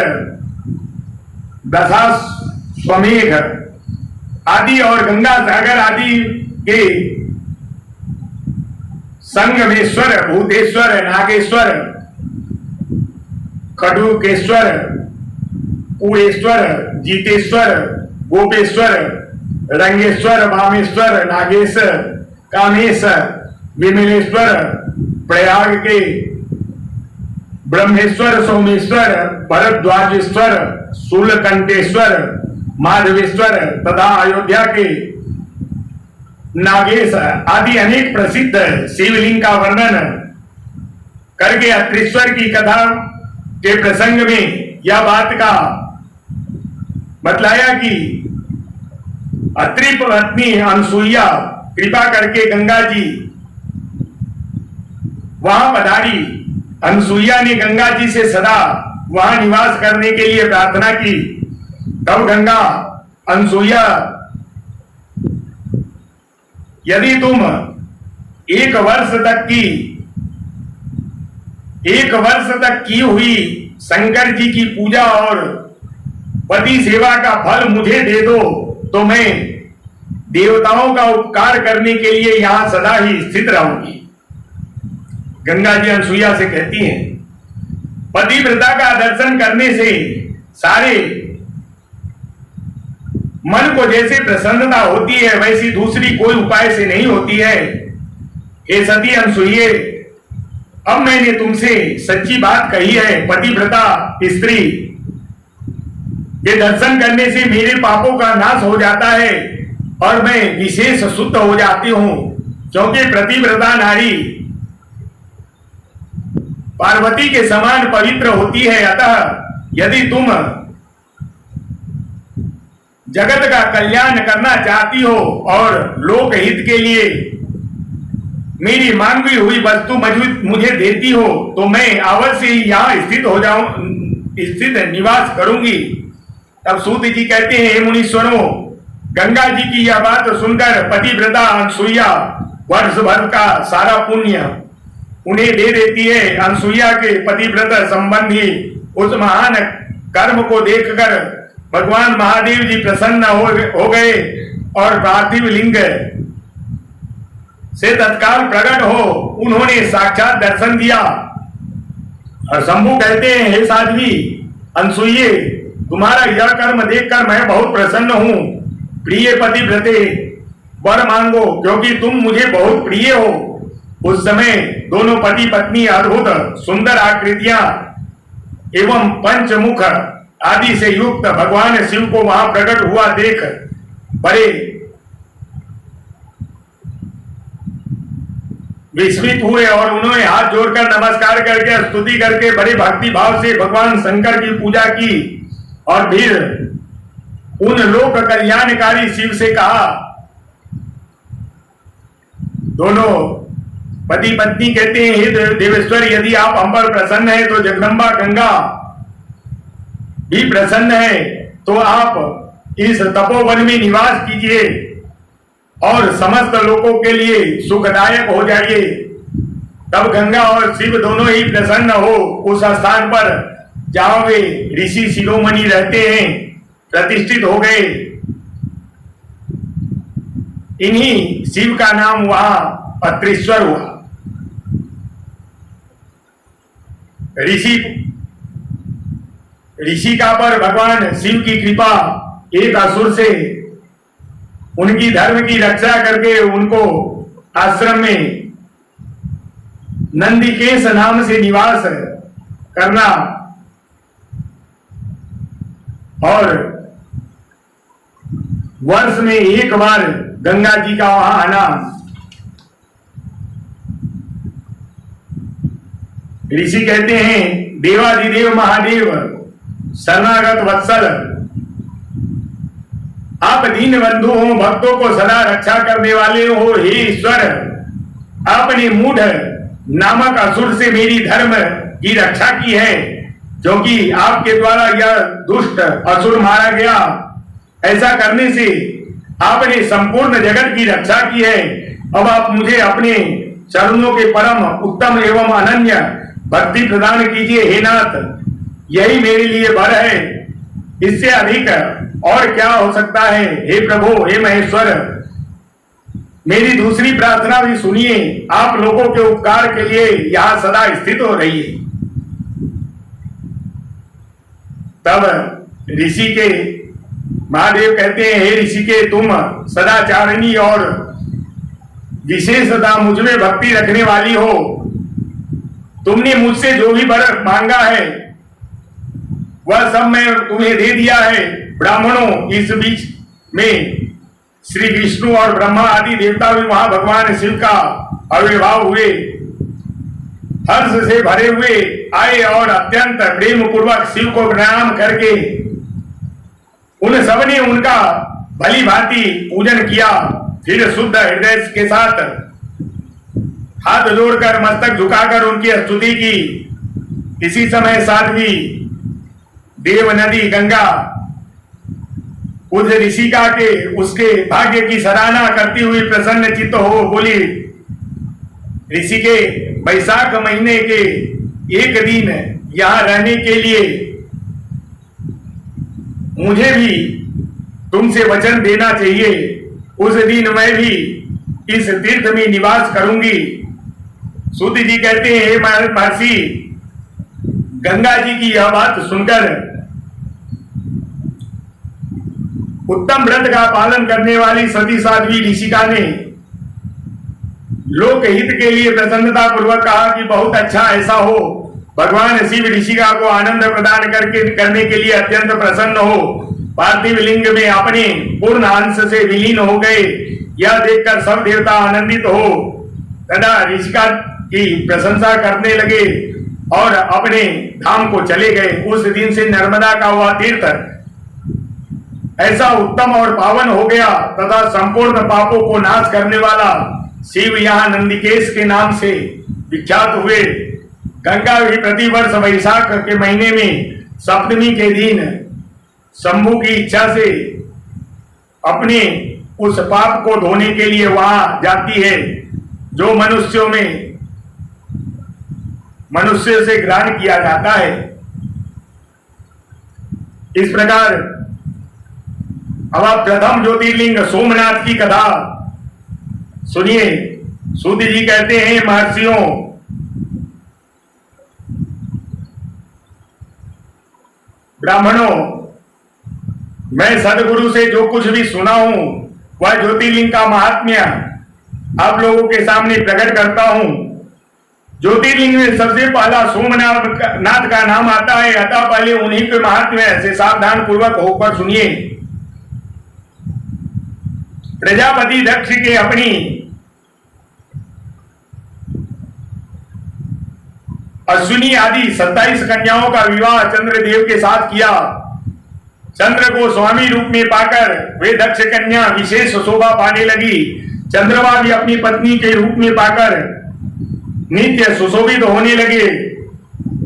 दशाश्वमेध आदि और गंगा सागर आदि के संगमेश्वर, भूतेश्वर, नागेश्वर, खडुकेश्वर, पूरेश्वर, जीतेश्वर, गोपेश्वर, रंगेश्वर, वामेश्वर, नागेश्वर, कामेश्वर, विमलेश्वर, प्रयाग के ब्रह्मेश्वर, सोमेश्वर, भरद्वाजेश्वर, शूलकंठेश्वर, माधवेश्वर तथा अयोध्या के नागेश आदि अनेक प्रसिद्ध शिवलिंग का वर्णन करके अत्रीश्वर की कथा के प्रसंग में यह बात का बतलाया कि अत्रि पत्नी अनसुईया कृपा करके गंगा जी वहां पधारी। अनसुईया ने गंगा जी से सदा वहां निवास करने के लिए प्रार्थना की। तब गंगा अनसुईया, यदि तुम 1 वर्ष तक की हुई शंकर जी की पूजा और पति सेवा का फल मुझे दे दो तो मैं देवताओं का उपकार करने के लिए यहां सदा ही स्थित रहूंगी। गंगा जी अनसुईया से कहती हैं, पतिव्रता का दर्शन करने से सारे मन को जैसे प्रसन्नता होती है वैसी दूसरी कोई उपाय से नहीं होती है। हे सती अनसुईये, अब मैंने तुमसे सच्ची बात कही है। पतिव्रता स्त्री के दर्शन करने से मेरे पापों का नाश हो जाता है और मैं विशेष शुद्ध हो जाती हूं, क्योंकि पतिव्रता नारी पार्वती के समान पवित्र होती है। अतः यदि तुम जगत का कल्याण करना चाहती हो और लोक हित के लिए मेरी मांगी हुई वस्तु मुझे देती हो तो मैं अवश्य ही यहाँ स्थित निवास करूंगी। तब सूत जी कहते हैं, हे मुनीश्वरों, गंगा जी की यह बात सुनकर पतिव्रता अनसुईया वर्ष भर का सारा पुण्य उन्हें दे देती है। अनसुईया के पतिव्रत संबंधी उस महान कर्म को देखकर भगवान महादेव जी प्रसन्न हो गए और पार्थिव लिंग से तत्काल प्रकट हो उन्होंने साक्षात दर्शन दिया। और शंभु कहते हैं, हे साध्वी अनसुईये, तुम्हारा यह कर्म देखकर मैं बहुत प्रसन्न हूं। प्रिय पतिव्रते, वर मांगो क्योंकि तुम मुझे बहुत प्रिय हो। उस समय दोनों पति पत्नी अद्भुत सुंदर आकृतियां एवं पंचमुख आदि से युक्त भगवान शिव को वहां प्रकट हुआ देख बड़े विस्मित हुए और उन्होंने हाथ जोड़कर नमस्कार करके स्तुति करके बड़े भक्ति भाव से भगवान शंकर की पूजा की और फिर उन लोक कल्याणकारी शिव से कहा। दोनों पति पत्नी कहते हैं, हे देवेश्वर, यदि आप हम पर प्रसन्न है तो जगदम्बा गंगा भी प्रसन्न है, तो आप इस तपोवन में निवास कीजिए और समस्त लोगों के लिए सुखदायक हो जाइए। तब गंगा और शिव दोनों ही प्रसन्न हो उस स्थान पर जहां वे ऋषि शिरोमणि रहते हैं प्रतिष्ठित हो गए। इन्हीं शिव का नाम वहां अत्रीश्वर हुआ। ऋषि का पर भगवान शिव की कृपा एक असुर से उनकी धर्म की रक्षा करके उनको आश्रम में नंदिकेश नाम से निवास करना और वर्ष में एक बार गंगा जी का वहां आना। ऋषि कहते हैं, देवाधिदेव महादेव शरणागत वत्सल, आप दीन बंधु हो, भक्तों को सदा रक्षा करने वाले हो। हे ईश्वर, आपने मूढ़ नामक असुर से मेरी धर्म की रक्षा की है, क्योंकि आपके द्वारा यह दुष्ट असुर मारा गया। ऐसा करने से आपने संपूर्ण जगत की रक्षा की है। अब आप मुझे अपने चरणों के परम उत्तम एवं अनन्य भक्ति प्रदान कीजिए। हे नाथ, यही मेरे लिए वर है, इससे अधिक और क्या हो सकता है। हे प्रभु, हे महेश्वर, मेरी दूसरी प्रार्थना भी सुनिए। आप लोगों के उपकार के लिए यहां सदा स्थित हो रहिए। तब ऋषि के महादेव कहते हैं, हे ऋषि के, तुम सदाचारिणी और विशेषता मुझ में भक्ति रखने वाली हो। तुमने मुझसे जो भी वर मांगा है वह सब मैं तुम्हें दे दिया है। ब्राह्मणों, इस बीच में श्री विष्णु और ब्रह्मा आदि देवता भी वहां भगवान शिव का आविर्भाव हुए, हर्ष से भरे हुए आए और अत्यंत प्रेम पूर्वक शिव को प्रणाम करके उन सब ने उनका भली भांति पूजन किया। फिर शुद्ध हृदय के साथ हाथ जोड़कर मस्तक झुकाकर उनकी स्तुति की। इसी समय साध्वी देव नदी गंगा उस ऋषिका के उसके भाग्य की सराहना करती हुई प्रसन्न चित्त हो बोली, ऋषि के वैशाख महीने के एक दिन यहां रहने के लिए मुझे भी तुमसे वचन देना चाहिए। उस दिन मैं भी इस तीर्थ में निवास करूंगी। सूत जी कहते हैं, हे महर्षि, गंगा जी की यह बात सुनकर उत्तम व्रत का पालन करने वाली सती साध्वी ऋषिका ने लोक हित के लिए प्रसन्नता पूर्वक कहा कि बहुत अच्छा, ऐसा हो। भगवान शिव ऋषिका को आनंद प्रदान करने के लिए अत्यंत प्रसन्न हो पार्थिव लिंग में अपने पूर्ण अंश से विलीन हो गए। यह देखकर सब देवता आनंदित हो तथा ऋषिका की प्रशंसा करने लगे और अपने धाम को चले गए। उस दिन से नर्मदा का वह तीर्थ ऐसा उत्तम और पावन हो गया तथा संपूर्ण पापों को नाश करने वाला शिव यहाँ नंदिकेश के नाम से विख्यात हुए। गंगा भी प्रतिवर्ष वैशाख के महीने में सप्तमी के दिन शंभु की इच्छा से अपने उस पाप को धोने के लिए वहां जाती है जो मनुष्य से ग्रहण किया जाता है। इस प्रकार अब आप प्रथम ज्योतिर्लिंग सोमनाथ की कथा सुनिए। सूत जी कहते हैं, महर्षियों, ब्राह्मणों, मैं सदगुरु से जो कुछ भी सुना हूं वह ज्योतिर्लिंग का महात्म्य आप लोगों के सामने प्रकट करता हूं। ज्योतिर्लिंग में सबसे पहला सोमनाथ का नाम आता है, अतः पहले उन्हीं के महात्म्य से सावधान पूर्वक होकर सुनिए। प्रजापति दक्ष के अपनी अश्विनी आदि 27 कन्याओं का विवाह चंद्रदेव के साथ किया। चंद्र को स्वामी रूप में पाकर वे दक्ष कन्या विशेष शोभा पाने लगी। चंद्रमा भी अपनी पत्नी के रूप में पाकर नित्य सुशोभित होने लगे।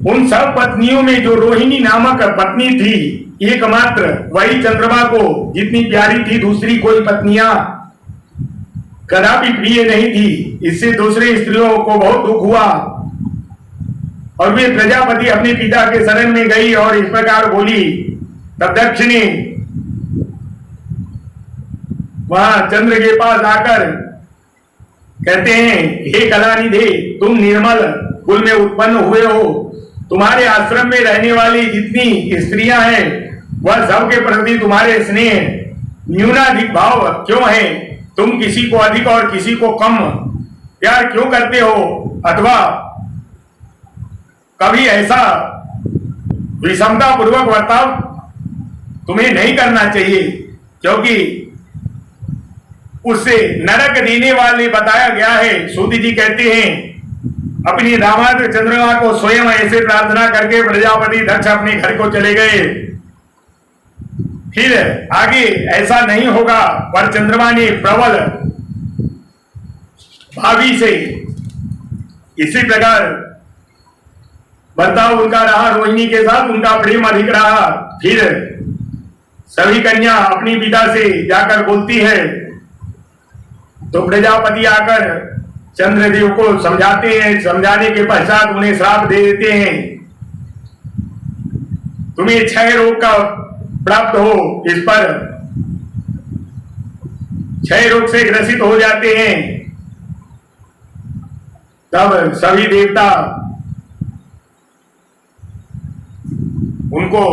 उन सब पत्नियों में जो रोहिणी नामक पत्नी थी, एकमात्र वही चंद्रमा को जितनी प्यारी थी दूसरी कोई पत्नियां कदापि प्रिय नहीं थी। इससे दूसरे स्त्रियों को बहुत दुख हुआ और वे प्रजापति अपने पिता के शरण में गई और इस प्रकार बोली। तब दक्ष ने वहां चंद्र के पास आकर कहते हैं, हे कलानिधे, तुम निर्मल कुल में उत्पन्न हुए हो। तुम्हारे आश्रम में रहने वाली जितनी स्त्रियां हैं वह सबके प्रति तुम्हारे स्नेह न्यूनाधिक भाव क्यों है? तुम किसी को अधिक और किसी को कम प्यार क्यों करते हो? अथवा कभी ऐसा विषमता पूर्वक बर्ताव तुम्हें नहीं करना चाहिए, क्योंकि उससे नरक देने वाले बताया गया है। सूत जी कहते हैं, अपनी दामाद चंद्रमा को स्वयं ऐसे प्रार्थना करके प्रजापति दक्ष अपने घर को चले गए। फिर आगे ऐसा नहीं होगा, पर चंद्रमा ने प्रबल भाभी से इसी प्रकार बर्ताव उनका रहा। रोहिणी के साथ उनका प्रेम अधिक रहा। फिर सभी कन्या अपनी पिता से जाकर बोलती है तो प्रजापति आकर चंद्रदेव को समझाते हैं। समझाने के पश्चात उन्हें श्राप दे देते हैं, तुम्हें क्षय रोग का प्राप्त हो। इस पर क्षय रोग से ग्रसित हो जाते हैं। तब सभी देवता उनको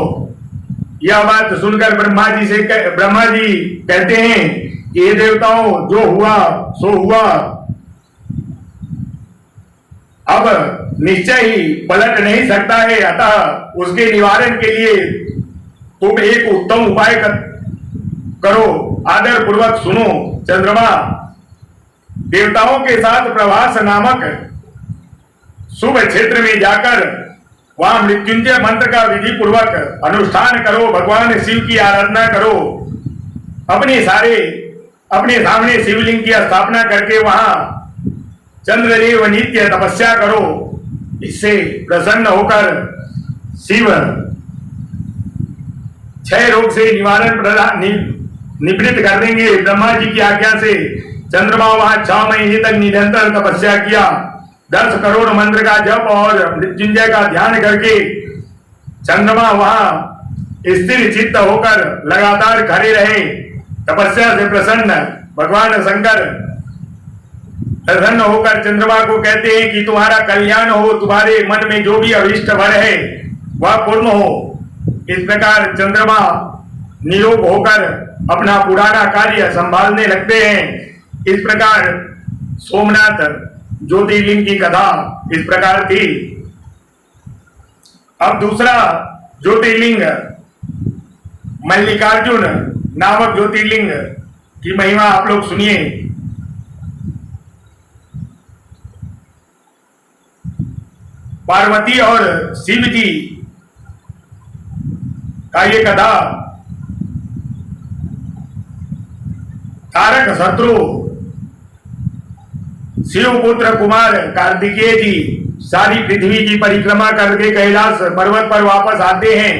यह बात सुनकर ब्रह्मा जी कहते हैं कि ये देवताओं, जो हुआ सो हुआ, अब निश्चय ही पलट नहीं सकता है। अतः उसके निवारण के लिए तुम एक उत्तम उपाय करो। आदर पूर्वक सुनो। चंद्रमा, देवताओं के साथ प्रभास नामक शुभ क्षेत्र में जाकर वहां मृत्युंजय मंत्र का विधि पूर्वक अनुष्ठान करो, भगवान शिव की आराधना करो, अपने सामने शिवलिंग की स्थापना करके वहां चंद्रदेव नित्य तपस्या करो। इससे प्रसन्न होकर शिव क्षय रोग से निवृत्त कर देंगे। ब्रह्मा जी की आज्ञा से चंद्रमा वहां 6 महीने तक निरंतर तपस्या किया। 10 करोड़ मंत्र का जप और मृत्युंजय का ध्यान करके चंद्रमा वहां स्थिर चित्त होकर लगातार खड़े रहे। तपस्या से प्रसन्न भगवान शंकर प्रसन्न होकर चंद्रमा को कहते हैं कि तुम्हारा कल्याण हो, तुम्हारे मन में जो भी अभिष्ट वर है वह पूर्ण हो। इस प्रकार चंद्रमा निरोग होकर अपना पुराना कार्य संभालने लगते हैं। इस प्रकार सोमनाथ ज्योतिर्लिंग की कथा इस प्रकार थी। अब दूसरा ज्योतिर्लिंग मल्लिकार्जुन नामक ज्योतिर्लिंग की महिमा आप लोग सुनिए। पार्वती और शिव जी का ये कथा तारक शत्रु शिवपुत्र कुमार कार्तिकेय जी सारी पृथ्वी की परिक्रमा करके कैलाश पर्वत पर वापस आते हैं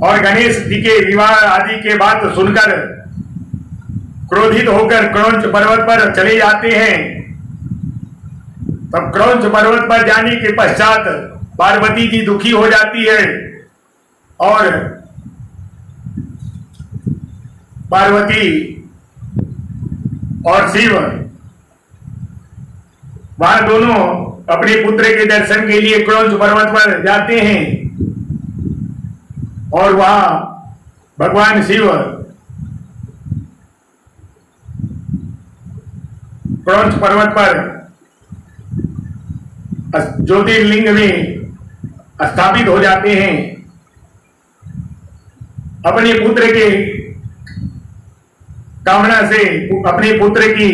और गणेश जी के विवाह आदि के बात सुनकर क्रोधित होकर क्रौंच पर्वत पर चले जाते हैं। तब क्रौंच पर्वत पर जाने के पश्चात पार्वती जी दुखी हो जाती है और पार्वती और शिव वहां दोनों अपने पुत्र के दर्शन के लिए क्रौंच पर्वत पर जाते हैं और वहां भगवान शिव क्रौंच पर्वत पर ज्योतिर्लिंग में स्थापित हो जाते हैं। अपने पुत्र के कामना से अपने पुत्र की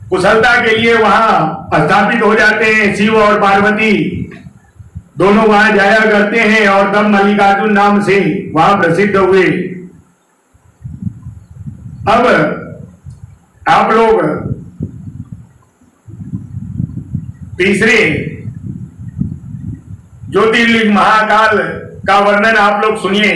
कुशलता के लिए वहां स्थापित हो जाते हैं। शिव और पार्वती दोनों वहां जाया करते हैं और तब मल्लिकार्जुन नाम से वहां प्रसिद्ध हुए। अब आप लोग तीसरे ज्योतिर्लिंग महाकाल का वर्णन आप लोग सुनिए।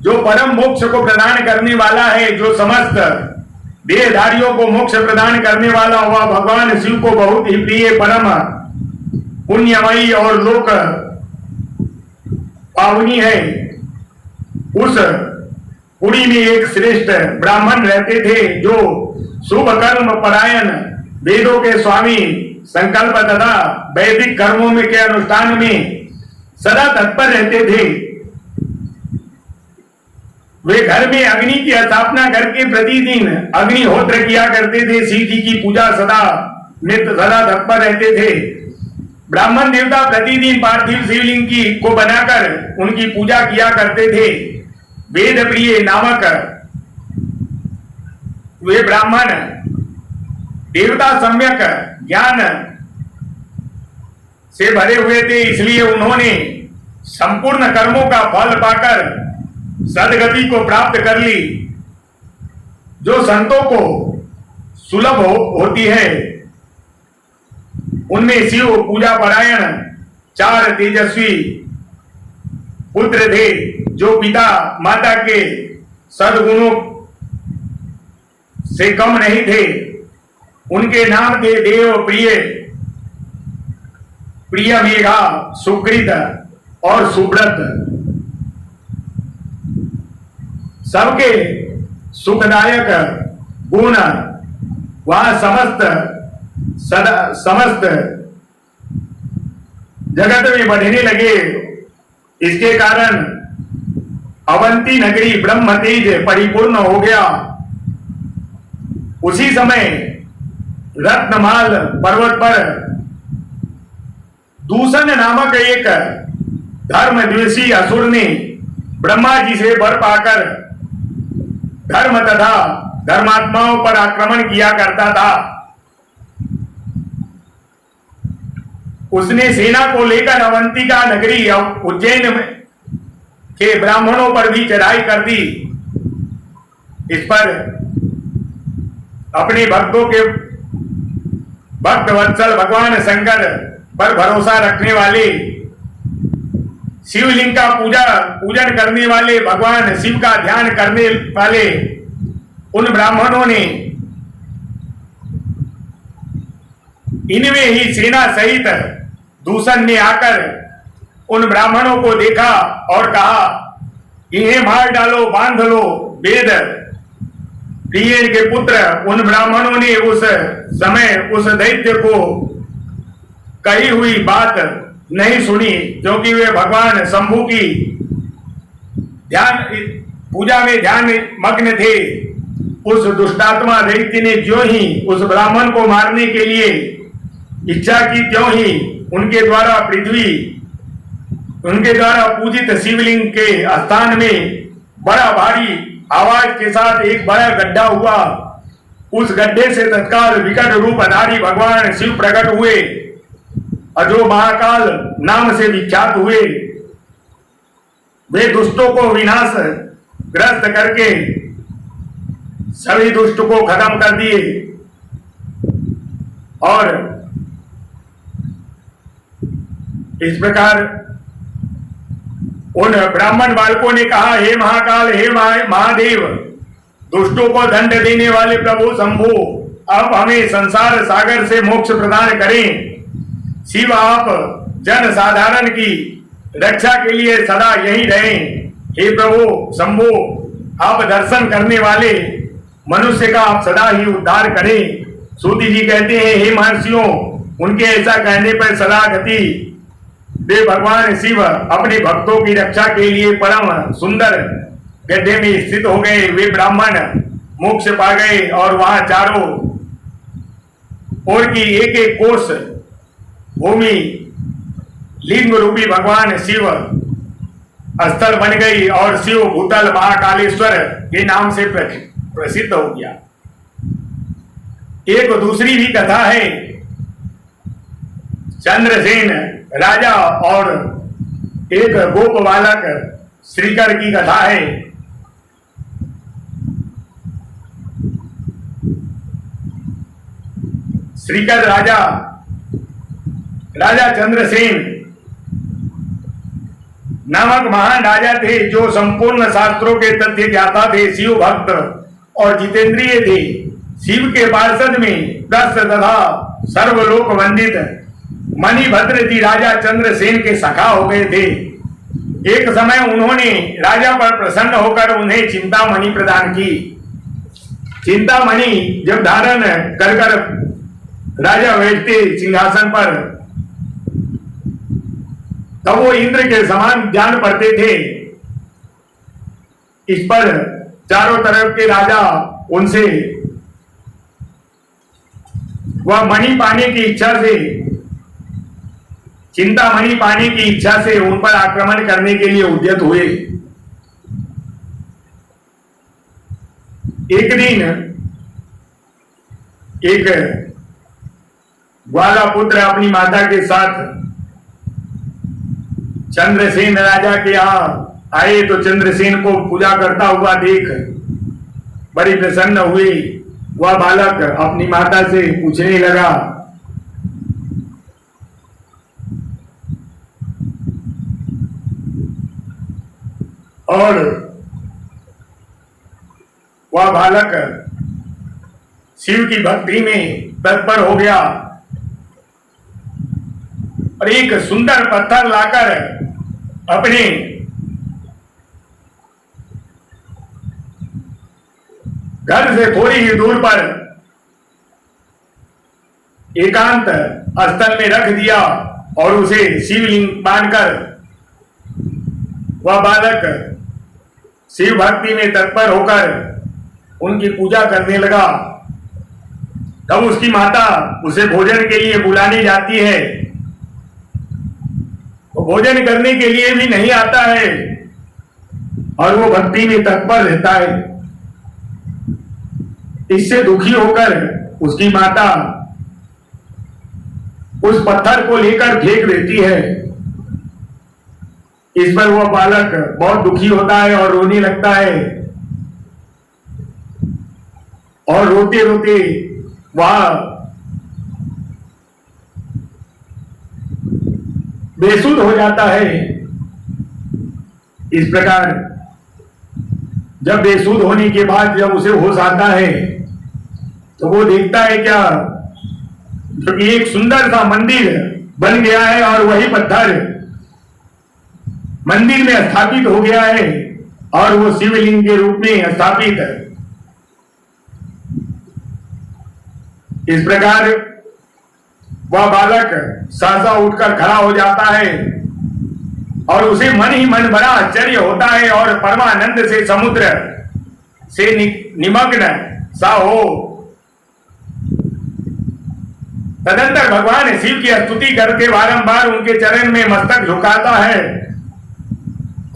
जो परम मोक्ष को प्रदान करने वाला है, जो समस्त देहधारियों को मोक्ष प्रदान करने वाला हुआ भगवान शिव को बहुत ही प्रिय परम पुण्यमयी और लोक पावनी है। उस पुरी में एक श्रेष्ठ ब्राह्मण रहते थे जो शुभ कर्म परायण, वेदों के स्वामी, संकल्प तथा वैदिक कर्मों में के अनुष्ठान में सदा तत्पर रहते थे। वे घर में अग्नि की स्थापना करके प्रतिदिन अग्निहोत्र किया करते थे। शिव जी की पूजा सदा तत्पर रहते थे। ब्राह्मण देवता प्रतिदिन पार्थिव शिवलिंग की को बनाकर उनकी पूजा किया करते थे। वेद प्रिय नामक वे ब्राह्मण देवता सम्यक ज्ञान से भरे हुए थे, इसलिए उन्होंने संपूर्ण कर्मों का फल पाकर सदगति को प्राप्त कर ली, जो संतों को सुलभ होती है। उनमें शिव पूजा परायण 4 तेजस्वी पुत्र थे, जो पिता माता के सद्गुणों से कम नहीं थे। उनके नाम थे देव प्रिय, प्रिय मेघा, सुकृत और सुब्रत। सबके सुखदायक गुण वह समस्त जगत में बढ़ने लगे। इसके कारण अवंती नगरी ब्रह्म तेज परिपूर्ण हो गया। उसी समय रत्नमाल पर्वत पर दूषण नामक एक धर्म द्वेषी असुर ने ब्रह्मा जी से वर पाकर धर्म तथा धर्मात्माओं पर आक्रमण किया करता था। उसने सेना को लेकर अवंतिका नगरी और उज्जैन के ब्राह्मणों पर भी चढ़ाई कर दी। इस पर अपने भक्तों के भक्त वत्सल भगवान शंकर पर भरोसा रखने वाले, शिवलिंग का पूजन करने वाले, भगवान शिव का ध्यान करने वाले उन ब्राह्मणों ने इनमें ही सेना सहित दूषण ने आकर उन ब्राह्मणों को देखा और कहा, इन्हें मार डालो, बांध लो। वेद प्रिय के पुत्र उन ब्राह्मणों ने उस समय उस दैत्य को कही हुई बात नहीं सुनी, क्योंकि वे भगवान शंभु की पूजा में ध्यान मग्न थे। उस दुष्टात्मा दैत्य ने जो ही उस ब्राह्मण को मारने के लिए इच्छा की, त्यों ही उनके द्वारा पूजित शिवलिंग के स्थान में बड़ा भारी आवाज के साथ एक बड़ा गड्ढा हुआ। उस गड्ढे से तत्काल विकट रूपधारी भगवान शिव प्रकट हुए और जो महाकाल नाम से विख्यात हुए। वे दुष्टों को विनाश ग्रस्त करके सभी दुष्ट को खत्म कर दिए और इस प्रकार उन ब्राह्मण बालकों ने कहा, हे महाकाल, हे महादेव, दुष्टों को दंड देने वाले प्रभु शंभु, आप हमें संसार सागर से मोक्ष प्रदान करें। शिव आप जन साधारण की रक्षा के लिए सदा यही रहें। हे प्रभु शंभु, आप दर्शन करने वाले मनुष्य का आप सदा ही उद्धार करें। सूति जी कहते हैं, हे महर्षियों, उनके ऐसा कहने पर सदा गति वे भगवान शिव अपने भक्तों की रक्षा के लिए परम सुंदर गड्ढे में स्थित हो गए। वे ब्राह्मण मोक्ष पा गए और वहां चारों ओर की एक एक कोस भूमि लिंग रूपी भगवान शिव स्थल बन गई और शिव भूतल महाकालेश्वर के नाम से प्रसिद्ध हो गया। एक दूसरी भी कथा है, चंद्रसेन राजा और एक गोप बालक श्रीकर की कथा है। श्रीकर राजा चंद्रसेन नामक महान राजा थे, जो संपूर्ण शास्त्रों के तथ्य ज्ञाता थे, शिव भक्त और जितेंद्रिय थे। शिव के पार्षद में प्रस्थ तथा सर्वलोक वंदित मणिभद्र जी राजा चंद्रसेन के सखा हो गए थे। एक समय उन्होंने राजा पर प्रसन्न होकर उन्हें चिंतामणि प्रदान की। चिंतामणि जब धारण कर राजा बैठते सिंहासन पर, तब वो इंद्र के समान जान पड़ते थे। इस पर चारों तरफ के राजा उनसे वह मणि पाने की इच्छा से, चिंतामणि पाने की इच्छा से उन पर आक्रमण करने के लिए उद्यत हुए। एक दिन एक ग्वाला पुत्र अपनी माता के साथ चंद्रसेन राजा के यहां आए, तो चंद्रसेन को पूजा करता हुआ देख बड़ी प्रसन्न हुई। वह बालक अपनी माता से पूछने लगा, और वह बालक शिव की भक्ति में तत्पर हो गया और एक सुंदर पत्थर लाकर अपने घर से थोड़ी ही दूर पर एकांत स्थल में रख दिया और उसे शिवलिंग मानकर वह बालक शिव भक्ति में तत्पर होकर उनकी पूजा करने लगा। तब उसकी माता उसे भोजन के लिए बुलाने जाती है, तो भोजन करने के लिए भी नहीं आता है और वो भक्ति में तत्पर रहता है। इससे दुखी होकर उसकी माता उस पत्थर को लेकर फेंक देती है। इस पर वह बालक बहुत दुखी होता है और रोने लगता है और रोते रोते वह बेसुध हो जाता है। इस प्रकार जब बेसुध होने के बाद जब उसे होश आता है तो वो देखता है क्या, जो कि एक सुंदर सा मंदिर बन गया है और वही पत्थर मंदिर में स्थापित हो गया है और वो शिवलिंग के रूप में स्थापित है। इस प्रकार वह बालक सहसा उठकर खड़ा हो जाता है और उसे मन ही मन बड़ा आश्चर्य होता है और परमानंद से समुद्र से निमग्न सा हो। तदंतर भगवान शिव की स्तुति करके बारंबार उनके चरण में मस्तक झुकाता है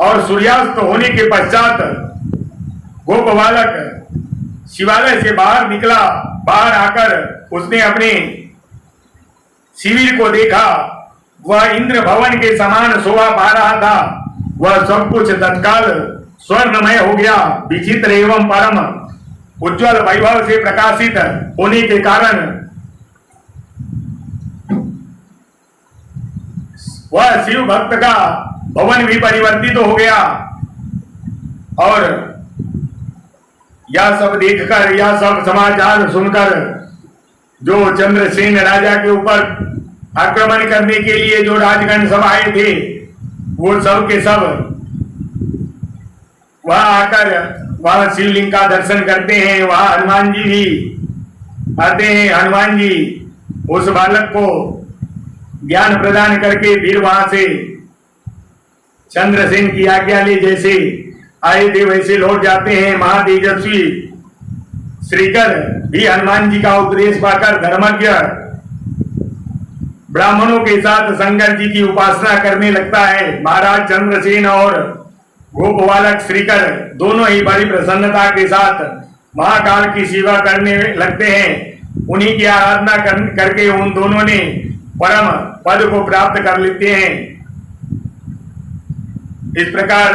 और सूर्यास्त होने के पश्चात गोप बालक शिवालय से बाहर निकला। बाहर आकर उसने अपने शिविर को देखा। वह इंद्र भवन के समान शोभा पा रहा था। वह सब कुछ तत्काल स्वर्णमय हो गया। विचित्र एवं परम उज्जवल वैभव से प्रकाशित होने के कारण वह शिव भक्त का भवन भी परिवर्तित हो गया। और यह सब देखकर, यह सब समाचार सुनकर जो चंद्रसेन राजा के ऊपर आक्रमण करने के लिए जो राजगण सब आए थे, वो सब के सब वहां आकर वहां शिवलिंग का दर्शन करते हैं। वहां हनुमान जी भी आते हैं। हनुमान जी उस बालक को ज्ञान प्रदान करके फिर वहां से चंद्रसेन की आज्ञा ले जैसे आए थे वैसे लौट जाते हैं। महातेजस्वी श्रीकर भी हनुमान जी का उपदेश पाकर धर्मज्ञ ब्राह्मणों के साथ शंकर जी की उपासना करने लगता है। महाराज चंद्रसेन और गोप बालक श्रीकर दोनों ही बड़ी प्रसन्नता के साथ महाकाल की सेवा करने लगते हैं। उन्हीं की आराधना करके उन दोनों ने परम पद को प्राप्त कर लेते हैं। इस प्रकार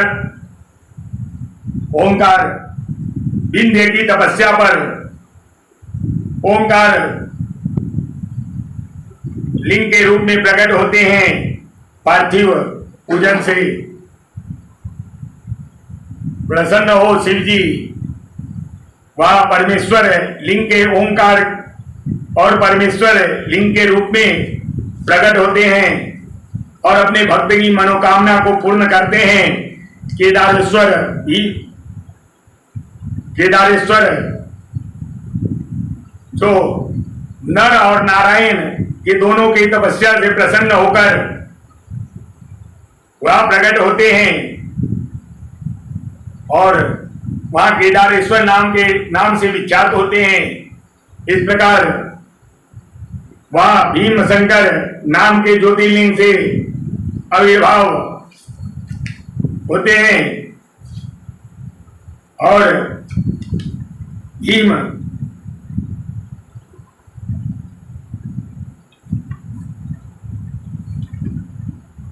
ओंकार विंध्य की तपस्या पर ओंकार लिंग के रूप में प्रकट होते हैं। पार्थिव पूजन से प्रसन्न हो शिव जी, वह परमेश्वर लिंग के ओंकार और परमेश्वर लिंग के रूप में प्रकट होते हैं और अपने भक्त की मनोकामना को पूर्ण करते हैं। केदारेश्वर जो नर और नारायण के दोनों की तपस्या से प्रसन्न होकर वह प्रकट होते हैं और वहां केदारेश्वर नाम से विख्यात होते हैं। इस प्रकार वह भीम शंकर नाम के ज्योतिर्लिंग से आविर्भाव होते हैं और भीम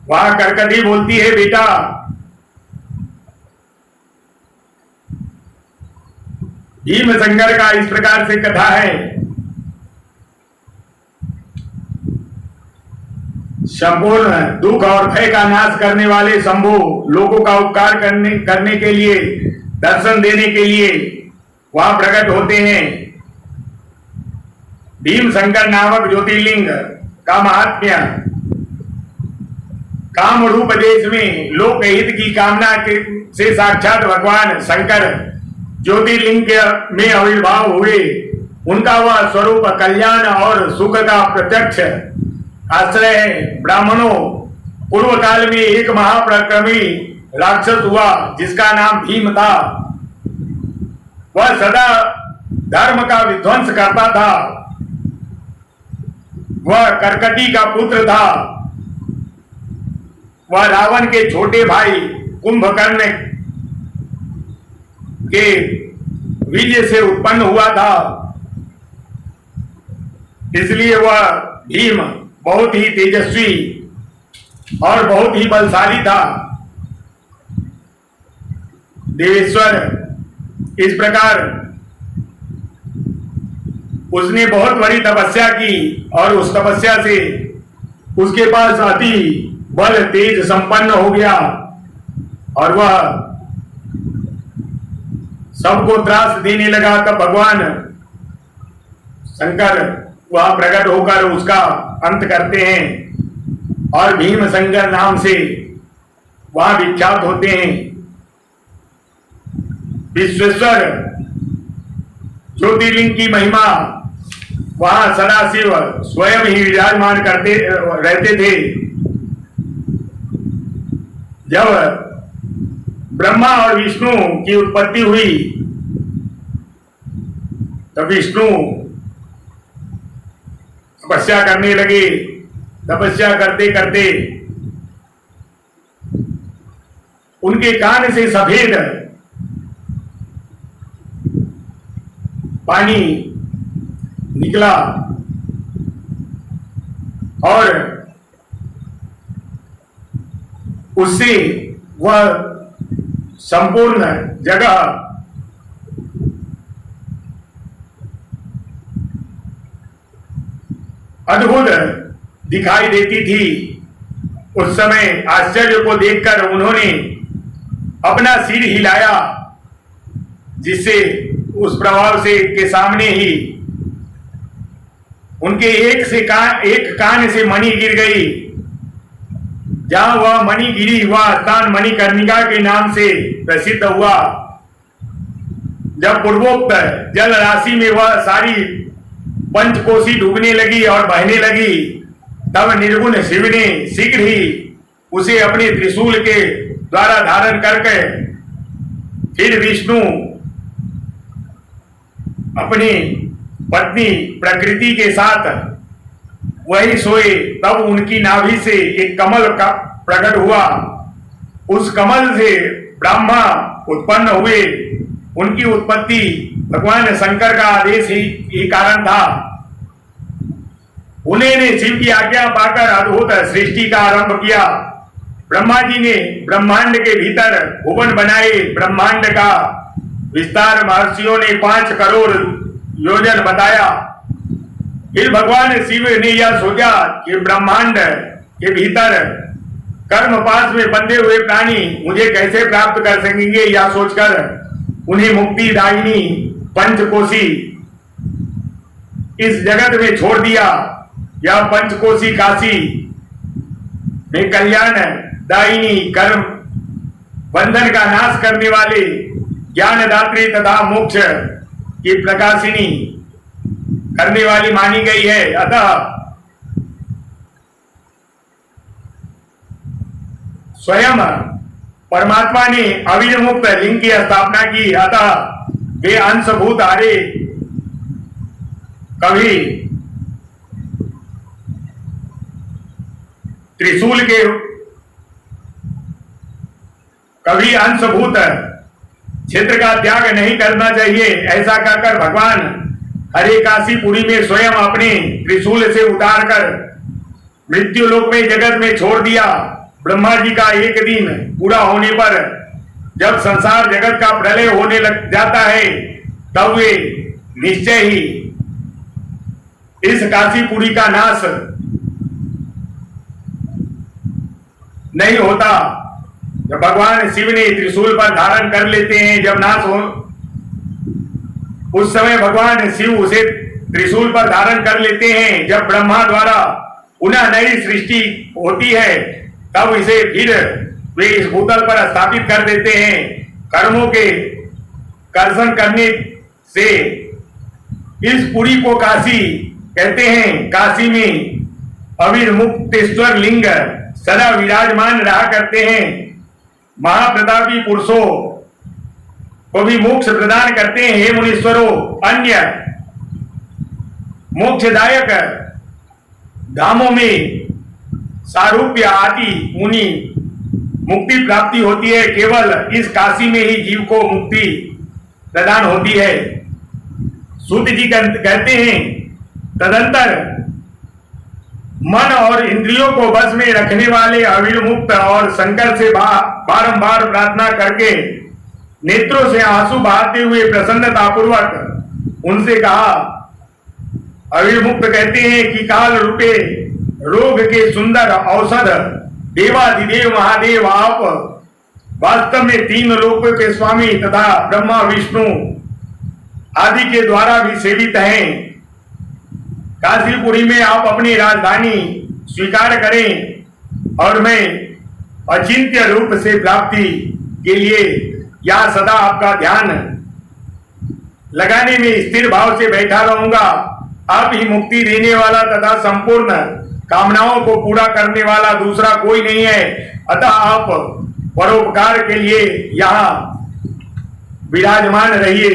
वह करकटी बोलती है, बेटा भीम शंकर का इस प्रकार से कथा है। संपूर्ण दुख और भय का नाश करने वाले शंभु लोगों का उपकार करने के लिए, दर्शन देने के लिए वहां प्रकट होते हैं। भीम शंकर नामक ज्योतिर्लिंग का महात्म्य काम रूप देश में लोक हित की कामना से साक्षात भगवान शंकर ज्योतिर्लिंग में आविर्भाव हुए। उनका वह स्वरूप कल्याण और सुख का प्रत्यक्ष आश्रय है। ब्राह्मणों, पूर्व काल में एक महापराक्रमी राक्षस हुआ जिसका नाम भीम था। वह सदा धर्म का विध्वंस करता था। वह करकटी का पुत्र था। वह रावण के छोटे भाई कुंभकर्ण के वीर्य से उत्पन्न हुआ था, इसलिए वह भीम बहुत ही तेजस्वी और बहुत ही बलशाली था। देवेश्वर इस प्रकार उसने बहुत बड़ी तपस्या की और उस तपस्या से उसके पास अति बल तेज संपन्न हो गया और वह सबको त्रास देने लगा। तब भगवान शंकर वह प्रकट होकर उसका अंत करते हैं और भीम शंकर नाम से वह विख्यात होते हैं। विश्वेश्वर ज्योतिर्लिंग की महिमा वहां सदाशिव स्वयं ही विराजमान करते रहते थे। जब ब्रह्मा और विष्णु की उत्पत्ति हुई तब विष्णु तपस्या करने लगे। तपस्या करते करते उनके कान से सफेद पानी निकला और उससे वह संपूर्ण जगह अद्भुत दिखाई देती थी। उस समय आश्चर्य को देखकर उन्होंने अपना सिर हिलाया, जिससे उस प्रभाव से के सामने ही उनके एक कान से मणि गिर गई। जहां वह मणि गिरी वह स्थान मणिकर्णिका के नाम से प्रसिद्ध हुआ। जब पूर्वोक्त जल राशि में वह सारी पंचकोशी डूबने लगी और बहने लगी, तब निर्गुण शिव ने शीघ्र ही उसे अपने त्रिशूल के द्वारा धारण करके फिर विष्णु अपनी पत्नी प्रकृति के साथ वही सोए। तब उनकी नाभि से एक कमल का प्रकट हुआ। उस कमल से ब्रह्मा उत्पन्न हुए। उनकी उत्पत्ति भगवान शंकर का आदेश ही कारण था। उन्होंने शिव की आज्ञा पाकर अद्भुत सृष्टि का आरंभ किया। ब्रह्मा जी ने ब्रह्मांड के भीतर भुवन बनाए। ब्रह्मांड का विस्तार महर्षियों ने 5 करोड़ योजन बताया। फिर भगवान शिव ने यह सोचा कि ब्रह्मांड के भीतर कर्म पाश में बंधे हुए प्राणी मुझे कैसे प्राप्त कर सकेंगे। यह सोचकर उन्हें मुक्ति दायिनी पंचकोशी इस जगत में छोड़ दिया। यह पंचकोशी काशी में कल्याण दायिनी कर्म बंधन का नाश करने वाले ज्ञानदात्री तथा मोक्ष की प्रकाशिनी करने वाली मानी गई है। अतः स्वयं परमात्मा ने अविर्मुक्त लिंग की स्थापना की। अतः वे अंशभूत हरे कभी त्रिशूल के कभी अंशभूत क्षेत्र का त्याग नहीं करना चाहिए। ऐसा कहकर भगवान हरे काशीपुरी में स्वयं अपने त्रिशूल से उतारकर मृत्यु लोक में जगत में छोड़ दिया। ब्रह्मा जी का एक दिन पूरा होने पर जब संसार जगत का प्रलय होने लग जाता है, तब वे निश्चय ही इस काशीपुरी का नाश नहीं होता। जब भगवान शिव ने त्रिशूल पर धारण कर लेते हैं, जब नाश हो उस समय भगवान शिव उसे त्रिशूल पर धारण कर लेते हैं। जब ब्रह्मा द्वारा पुनः नई सृष्टि होती है, तब इसे फिर वे इस भूतल पर स्थापित कर देते हैं। कर्मों के कर्षण करने से इस पुरी को काशी कहते हैं। काशी में अविर्मुक्तेश्वर लिंग सदा विराजमान रहा करते हैं। महाप्रतापी पुरुषों को भी मोक्ष प्रदान करते हैं। हे मुनीश्वरों, अन्य मोक्षदायक धामों में सारूप्य आदि मुनि मुक्ति प्राप्ति होती है, केवल इस काशी में ही जीव को मुक्ति प्रदान होती है। सूत जी कहते हैं, तदंतर मन और इंद्रियों को बस में रखने वाले अविर्मुक्त और शंकर से बारंबार प्रार्थना करके नेत्रों से आंसू बहाते हुए प्रसन्नता पूर्वक उनसे कहा। अविर्मुक्त कहते हैं कि काल रूपे रोग के सुंदर औषध देवाधिदेव महादेव आप वास्तव में तीन लोकों के स्वामी तथा ब्रह्मा विष्णु आदि के द्वारा भी सेवित हैं। काशीपुरी में आप अपनी राजधानी स्वीकार करें और मैं अचिंत्य रूप से प्राप्ति के लिए यहाँ सदा आपका ध्यान लगाने में स्थिर भाव से बैठा रहूंगा। आप ही मुक्ति देने वाला तथा संपूर्ण कामनाओं को पूरा करने वाला दूसरा कोई नहीं है। अतः आप परोपकार के लिए यहाँ विराजमान रहिए।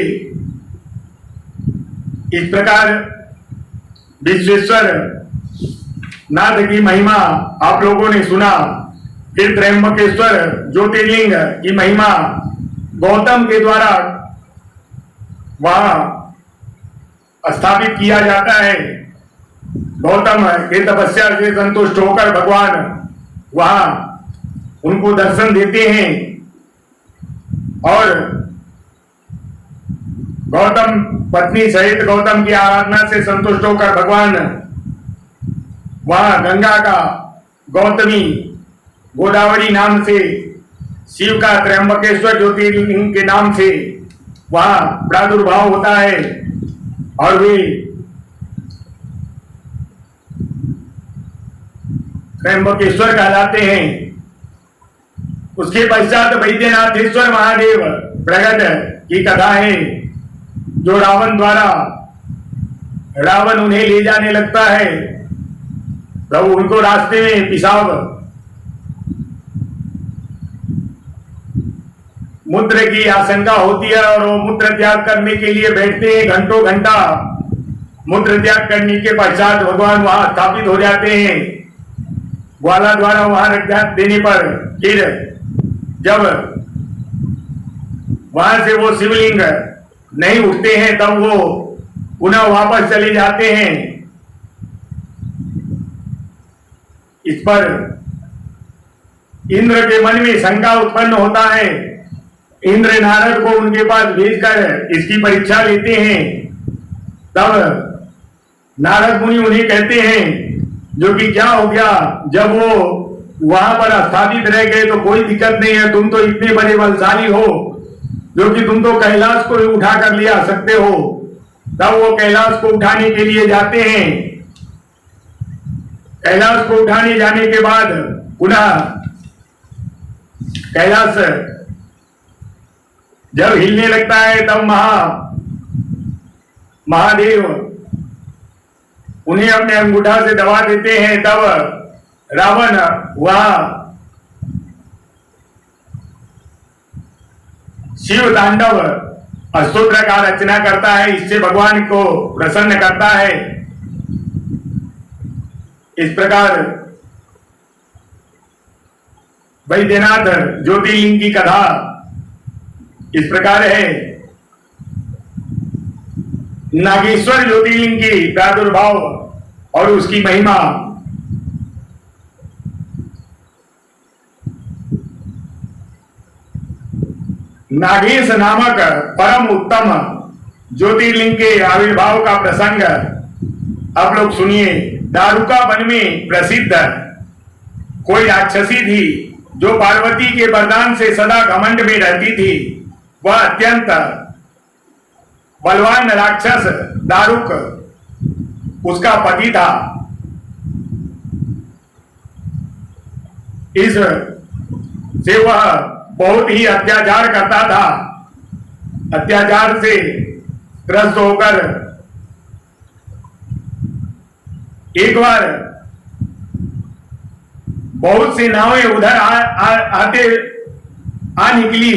इस प्रकार विश्वेश्वर नाथ की महिमा आप लोगों ने सुना। फिर त्र्यंबकेश्वर ज्योतिर्लिंग की महिमा गौतम के द्वारा वहां स्थापित किया जाता है। गौतम के तपस्या से संतुष्ट होकर भगवान वहां उनको दर्शन देते हैं और गौतम पत्नी सहित गौतम की आराधना से संतुष्ट होकर भगवान वहां गंगा का गौतमी गोदावरी नाम से, शिव का त्र्यंबकेश्वर ज्योतिर्लिंग के नाम से वहां प्रादुर्भाव होता है और वे त्र्यंबकेश्वर कहलाते हैं। उसके पश्चात वैद्यनाथेश्वर महादेव प्रगट की कथा है, जो रावण द्वारा रावण उन्हें ले जाने लगता है। प्रभु उनको रास्ते में पिशाब मूत्र की आशंका होती है और वो मूत्र त्याग करने के लिए बैठते हैं। घंटों घंटा मूत्र त्याग करने के पश्चात भगवान वहां स्थापित हो जाते हैं। ग्वाला द्वारा वहां रख देने पर फिर जब वहां से वो शिवलिंग नहीं उठते हैं तब वो पुनः वापस चले जाते हैं। इस पर इंद्र के मन में शंका उत्पन्न होता है। इंद्र नारद को उनके पास भेजकर इसकी परीक्षा लेते हैं। तब नारद मुनि उन्हें कहते हैं जो कि क्या हो गया, जब वो वहां पर स्थापित रह गए तो कोई दिक्कत नहीं है, तुम तो इतने बड़े बलशाली हो जो कि तुम तो कैलाश को उठा कर ले आ सकते हो। तब वो कैलाश को उठाने के लिए जाते हैं। कैलाश को उठाने जाने के बाद पुनः कैलाश जब हिलने लगता है तब महादेव उन्हें अपने अंगूठा से दबा देते हैं। तब रावण वहां शिव तांडव स्तोत्र का रचना करता है, इससे भगवान को प्रसन्न करता है। इस प्रकार वैद्यनाथ ज्योतिर्लिंग की कथा इस प्रकार है। नागेश्वर ज्योतिर्लिंग की प्रादुर्भाव और उसकी महिमा। नागेश नामक परम उत्तम ज्योतिर्लिंग के आविर्भाव का प्रसंग आप लोग सुनिए। दारुका वन में प्रसिद्ध कोई राक्षसी थी जो पार्वती के वरदान से सदा घमंड में रहती थी। वह अत्यंत बलवान राक्षस दारुक उसका पति था। इस से वह बहुत ही अत्याचार करता था। अत्याचार से त्रस्त होकर एक बार बहुत सी नावें उधर आ निकली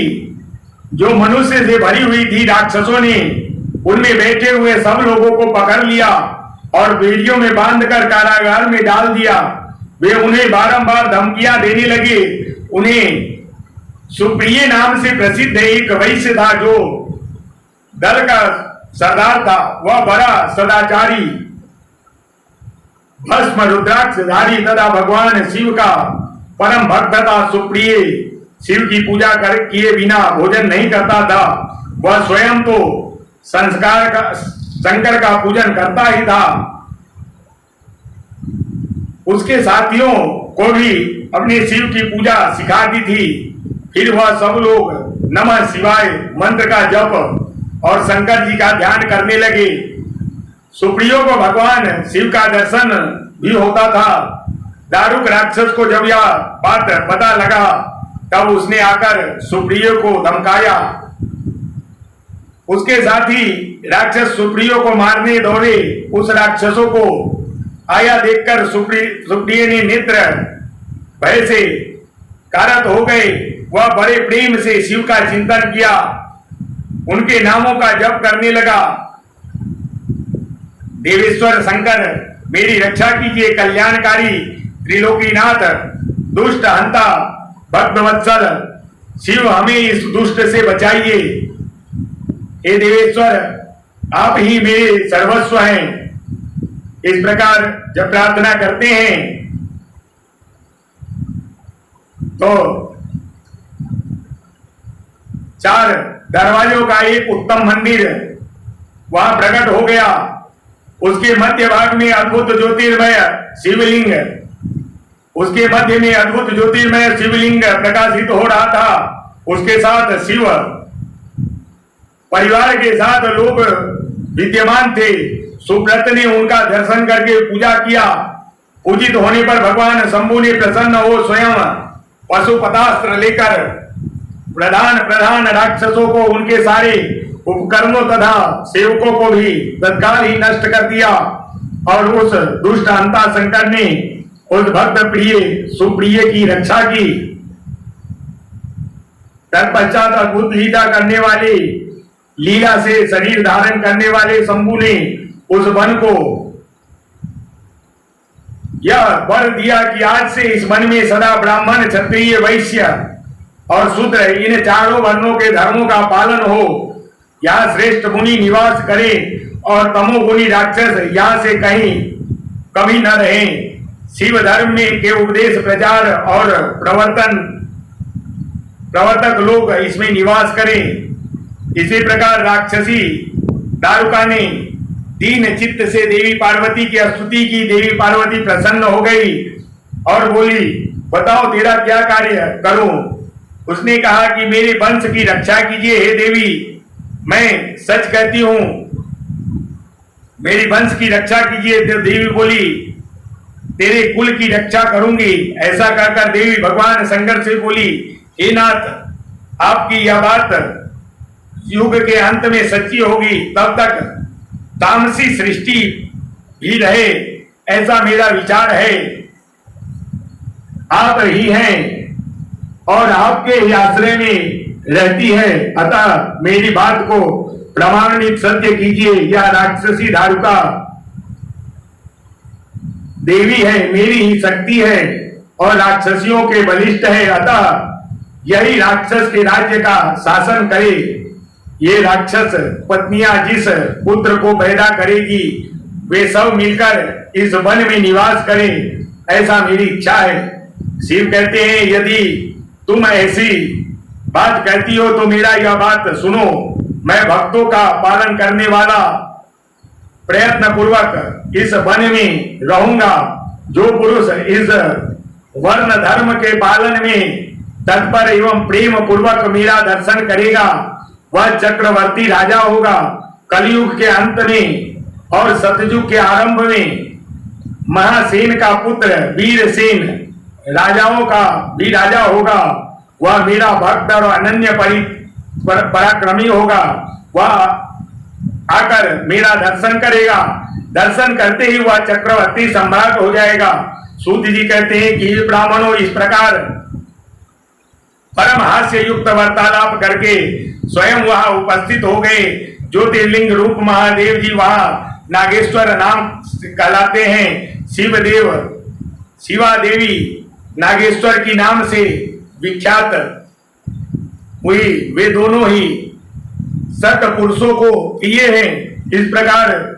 जो मनुष्य से भरी हुई थी। राक्षसों ने उनमें बैठे हुए सब लोगों को पकड़ लिया और बेड़ियों में बांधकर कारागार में डाल दिया। वे उन्हें बारंबार धमकियां देने लगे उन्हें सुप्रिय नाम से प्रसिद्ध एक वैश्य था जो दल का सरदार था। वह बड़ा सदाचारी भस्म रुद्राक्षधारी तथा भगवान शिव का परम भक्त था। सुप्रिय शिव की पूजा किए बिना भोजन नहीं करता था। वह स्वयं तो शंकर का पूजन करता ही था, उसके साथियों को भी अपने शिव की पूजा सिखाती थी। फिर वह सब लोग नमः शिवाय मंत्र का जप और शंकर जी का ध्यान करने लगे। सुप्रियो को भगवान शिव का दर्शन भी होता था। दारुक राक्षस को जब यह बात पता लगा तब उसने आकर सुप्रियो को धमकाया। उसके साथी राक्षस सुप्रियो को मारने दौड़े। उस राक्षसों को आया देखकर सुप्रिय ने नेत्र भय से कारत हो गए। वह बड़े प्रेम से शिव का चिंतन किया, उनके नामों का जप करने लगा। देवेश्वर शंकर मेरी रक्षा कीजिए, कल्याणकारी त्रिलोकीनाथ दुष्ट हंता भक्तवत्सल शिव हमें इस दुष्ट से बचाइए। हे देवेश्वर आप ही मेरे सर्वस्व हैं। इस प्रकार जब प्रार्थना करते हैं तो 4 दरवाजों का एक उत्तम मंदिर वहां प्रकट हो गया। उसके मध्य भाग में अद्भुत ज्योतिर्मय शिवलिंग, उसके मध्य में अद्भुत ज्योतिर्मय शिवलिंग प्रकाशित हो रहा था। उसके साथ शिव परिवार के साथ लोग विद्यमान थे। सुब्रत ने उनका दर्शन करके पूजा किया। पूजित होने पर भगवान शंभु ने प्रसन्न हो स्वयं पशुपतास्त्र लेकर प्रधान राक्षसों को, उनके सारे उपकरणों तथा सेवकों को भी तत्काल ही नष्ट कर दिया। और उस दुष्ट हंता शंकर ने उस भक्त प्रिय सुप्रिय की रक्षा की। तत्पश्चात अद्भुत लीला करने वाले, लीला से शरीर धारण करने वाले शंभु ने उस वन को यह वर दिया कि आज से इस वन में सदा ब्राह्मण, क्षत्रिय, वैश्य और शूद्र इन चारों वर्णों के धर्मों का पालन हो। यहाँ श्रेष्ठ मुनि निवास करें और तमोगुणी राक्षस यहाँ से कहीं कभी न रहें। शिव धर्म में के उपदेश, प्रचार और प्रवर्तक लोग इसमें निवास करें। इसी प्रकार राक्षसी दारुका ने दीन चित्त से देवी पार्वती की स्तुति की। देवी पार्वती प्रसन्न हो गई और बोली, बताओ तेरा क्या कार्य करूं। उसने कहा कि मेरे वंश की रक्षा कीजिए हे देवी, मैं सच कहती हूं, मेरी वंश की रक्षा कीजिए। तो देवी बोली, तेरे कुल की रक्षा करूंगी। ऐसा कहकर देवी भगवान शंकर से बोली, हे नाथ आपकी यह बात युग के अंत में सच्ची होगी, तब तक तामसी सृष्टि भी रहे, ऐसा मेरा विचार है। आप ही हैं और आपके ही आश्रय में रहती है, अतः मेरी बात को प्रमाणित सत्य कीजिए। यह राक्षसी दारुका देवी है, मेरी ही शक्ति है और राक्षसियों के बलिष्ठ है, अतः यही राक्षस के राज्य का शासन करे। ये राक्षस पत्नियां जिस पुत्र को पैदा करेगी वे सब मिलकर इस वन में निवास करें, ऐसा मेरी इच्छा है। शिव कहते हैं, यदि तुम ऐसी बात कहती हो तो मेरा यह बात सुनो। मैं भक्तों का पालन करने वाला प्रयत्न पूर्वक इस वन में रहूंगा। जो पुरुष इस वर्ण धर्म के पालन में तत्पर एवं प्रेम पूर्वक मेरा दर्शन करेगा वह चक्रवर्ती राजा होगा। कलयुग के अंत में और सतयुग के आरंभ में महासेन का पुत्र वीरसेन राजाओं का भी राजा होगा। वह मेरा भक्त और अनन्य पराक्रमी होगा। वह आकर मेरा दर्शन करेगा। दर्शन करते ही वह चक्रवर्ती सम्राट हो जाएगा। सूत जी कहते हैं कि ब्राह्मणों इस प्रकार परम हास्य युक्त वार्तालाप करके स्वयं वहां उपस्थित हो गए। ज्योतिर्लिंग रूप महादेव जी वहां नागेश्वर नाम कहलाते हैं। शिवदेव शिवा देवी नागेश्वर की नाम से विख्यात हुई। वे दोनों ही सत पुरुषों को प्रिय हैं। इस प्रकार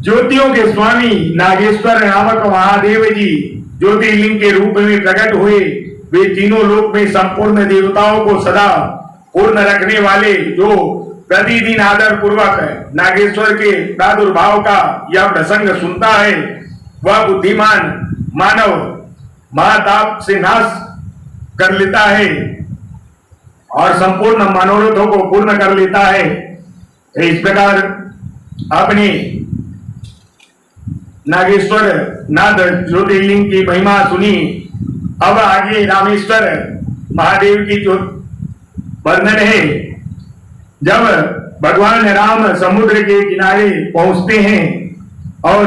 ज्योतियों के स्वामी नागेश्वर नामक महादेव जी ज्योतिर्लिंग के रूप में प्रकट हुए। वे तीनों लोक में संपूर्ण देवताओं को सदा पूर्ण रखने वाले, जो प्रतिदिन आदर पूर्वक नागेश्वर के प्रादुर्भाव का यह प्रसंग सुनता है, वह बुद्धिमान मानव महाताप से नाश कर लेता है और संपूर्ण मनोरथों को पूर्ण कर लेता है। इस प्रकार अपने नागेश्वर नाथ ज्योतिर्लिंग की महिमा सुनी। अब आगे रामेश्वर महादेव की जो वर्णन है, जब भगवान राम समुद्र के किनारे पहुंचते हैं और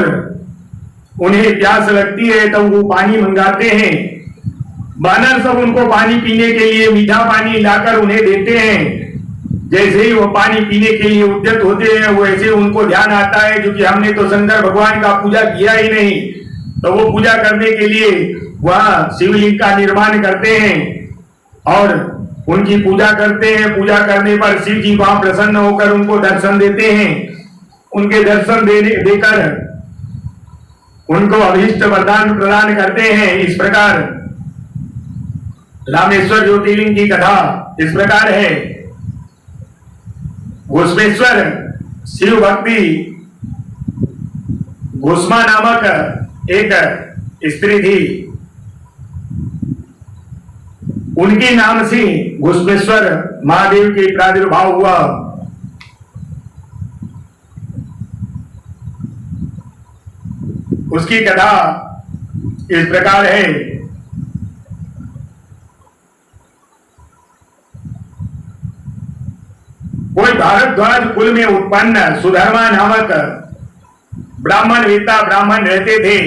उन्हें प्यास लगती है तो वो पानी मंगाते हैं। वानर सब उनको पानी पीने के लिए मीठा पानी लाकर उन्हें देते हैं। जैसे ही वो पानी पीने के लिए उद्यत होते हैं, वैसे उनको ध्यान आता है क्योंकि हमने तो शंकर भगवान का पूजा किया ही नहीं, तो वो पूजा करने के लिए वह शिवलिंग का निर्माण करते हैं और उनकी पूजा करते हैं। पूजा करने पर शिव जी वहां प्रसन्न होकर उनको दर्शन देते हैं। उनके दर्शन देकर उनको अभीष्ट वरदान प्रदान करते हैं। इस प्रकार रामेश्वर ज्योतिर्लिंग की कथा इस प्रकार है। घुस्मेश्वर शिव भक्ति घुस्मा नामक एक स्त्री थी, उनके नाम से घुस्मेश्वर महादेव के प्रादुर्भाव हुआ। उसकी कथा इस प्रकार है। कोई भारद्वाज कुल में उत्पन्न सुधर्मा नामक ब्राह्मण वेता ब्राह्मण रहते थे।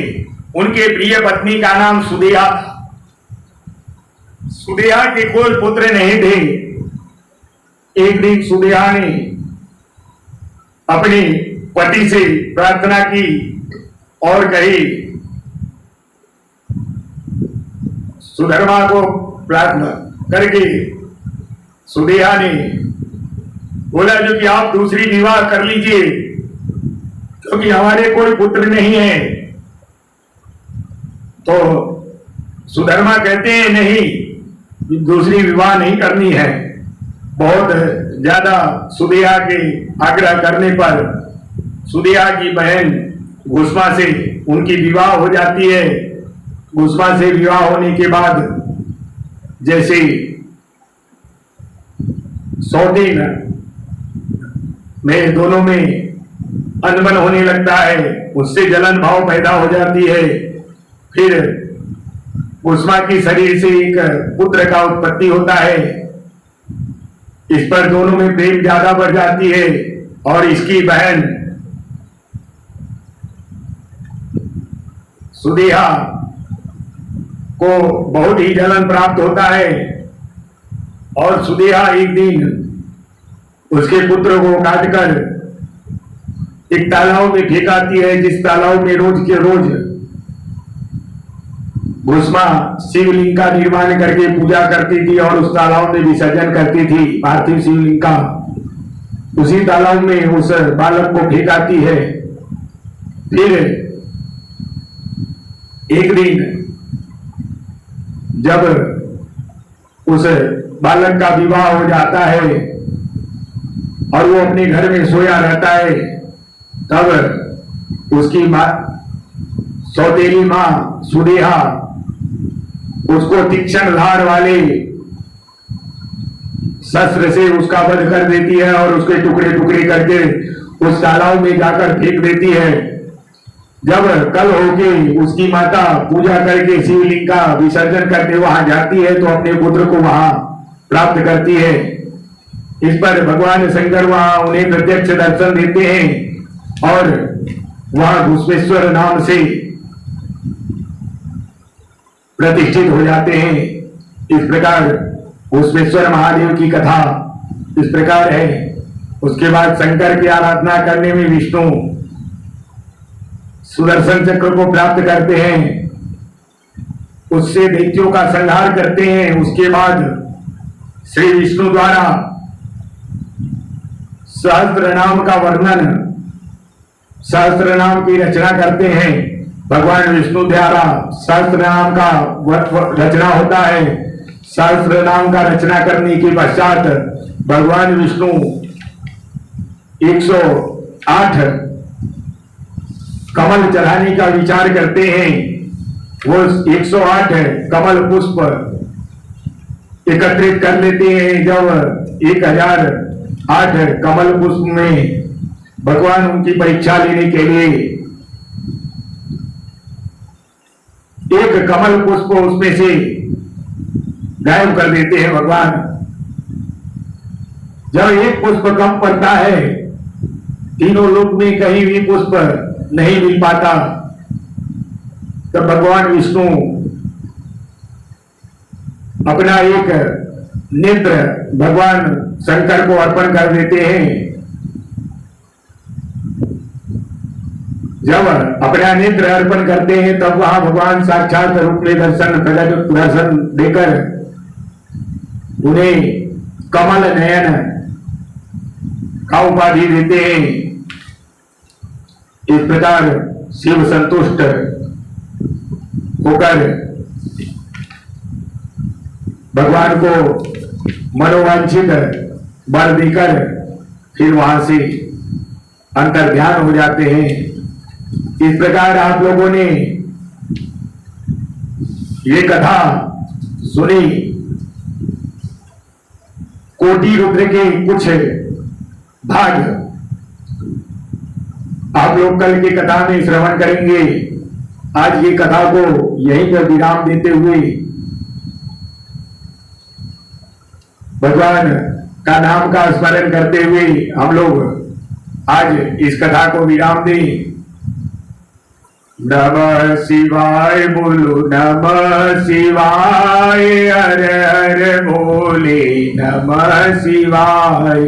उनके प्रिय पत्नी का नाम सुदेहा था। सुदेहा के कोई पुत्र नहीं थे। एक दिन सुदेहा ने अपने पति से प्रार्थना की और कही, सुधर्मा को प्रार्थना करके सुदेहा ने बोला जो कि आप दूसरी विवाह कर लीजिए क्योंकि हमारे कोई पुत्र नहीं है। तो सुधर्मा कहते हैं नहीं, दूसरी विवाह नहीं करनी है। बहुत ज्यादा सुदेहा के आग्रह करने पर सुदेहा की बहन घुस्मा से उनकी विवाह हो जाती है। घुस्मा से विवाह होने के बाद जैसे 100 दिन में दोनों में अनबन होने लगता है, उससे जलन भाव पैदा हो जाती है। फिर घुस्मा की शरीर से एक पुत्र का उत्पत्ति होता है। इस पर दोनों में प्रेम ज्यादा बढ़ जाती है और इसकी बहन सुदेहा को बहुत ही जलन प्राप्त होता है और सुदेहा एक दिन उसके पुत्र को काटकर एक तालाब में फेंकाती है, जिस तालाब में रोज के रोज घुस्मा शिवलिंग का निर्माण करके पूजा करती थी और उस तालाब में विसर्जन करती थी पार्थिव शिवलिंग का। उसी तालाब में उस बालक को फेंकाती है। फिर एक दिन जब उस बालक का विवाह हो जाता है और वो अपने घर में सोया रहता है, तब उसकी मां सौतेली मां सुदेहा उसको तीक्ष्ण धार वाले शस्त्र से उसका वध कर देती है और उसके टुकड़े टुकड़े करके उस तालाब में जाकर फेंक देती है। जब कल होके उसकी माता पूजा करके शिवलिंग का विसर्जन करके वहां जाती है तो अपने पुत्र को वहां प्राप्त करती है। इस पर भगवान शंकर वहां उन्हें प्रत्यक्ष दर्शन देते हैं और वहां घुस्मेश्वर नाम से प्रतिष्ठित हो जाते हैं। इस प्रकार घुस्मेश्वर महादेव की कथा इस प्रकार है। उसके बाद शंकर की आराधना करने में विष्णु सुदर्शन चक्र को प्राप्त करते हैं। उससे दैत्यों का संहार करते हैं। उसके बाद श्री विष्णु द्वारा सहस्त्र नाम का वर्णन, सहस्त्र नाम की रचना करते हैं। भगवान विष्णु द्वारा सहस्त्र नाम का रचना होता है। सहस्त्र नाम का रचना करने के पश्चात भगवान विष्णु 108 कमल चढ़ाने का विचार करते हैं। वो 108 कमल पुष्प एकत्रित कर लेते हैं। जब 1008 कमल पुष्प में भगवान उनकी परीक्षा लेने के लिए एक कमल पुष्प उसमें से गायब कर देते हैं भगवान। जब एक पुष्प कम पड़ता है, तीनों लोक में कहीं भी पुष्प नहीं मिल पाता, तब भगवान विष्णु अपना एक नेत्र भगवान शंकर को अर्पण कर देते हैं। जब अपना नेत्र अर्पण करते हैं तब वहां भगवान साक्षात रूप में दर्शन देकर उन्हें कमल नयन का उपाधि देते हैं। इस प्रकार शिव संतुष्ट होकर भगवान को मनोवांछित वर देकर फिर वहां से अंतर ध्यान हो जाते हैं। इस प्रकार आप लोगों ने ये कथा सुनी। कोटि रुद्र के कुछ भाग आप लोग कल की कथा में श्रवण करेंगे। आज ये कथा को यहीं पर विराम देते हुए भगवान का नाम का स्मरण करते हुए हम लोग आज इस कथा को विराम दें। नमः शिवाय बोलो, नमः शिवाय, हर हर बोले नमः शिवाय,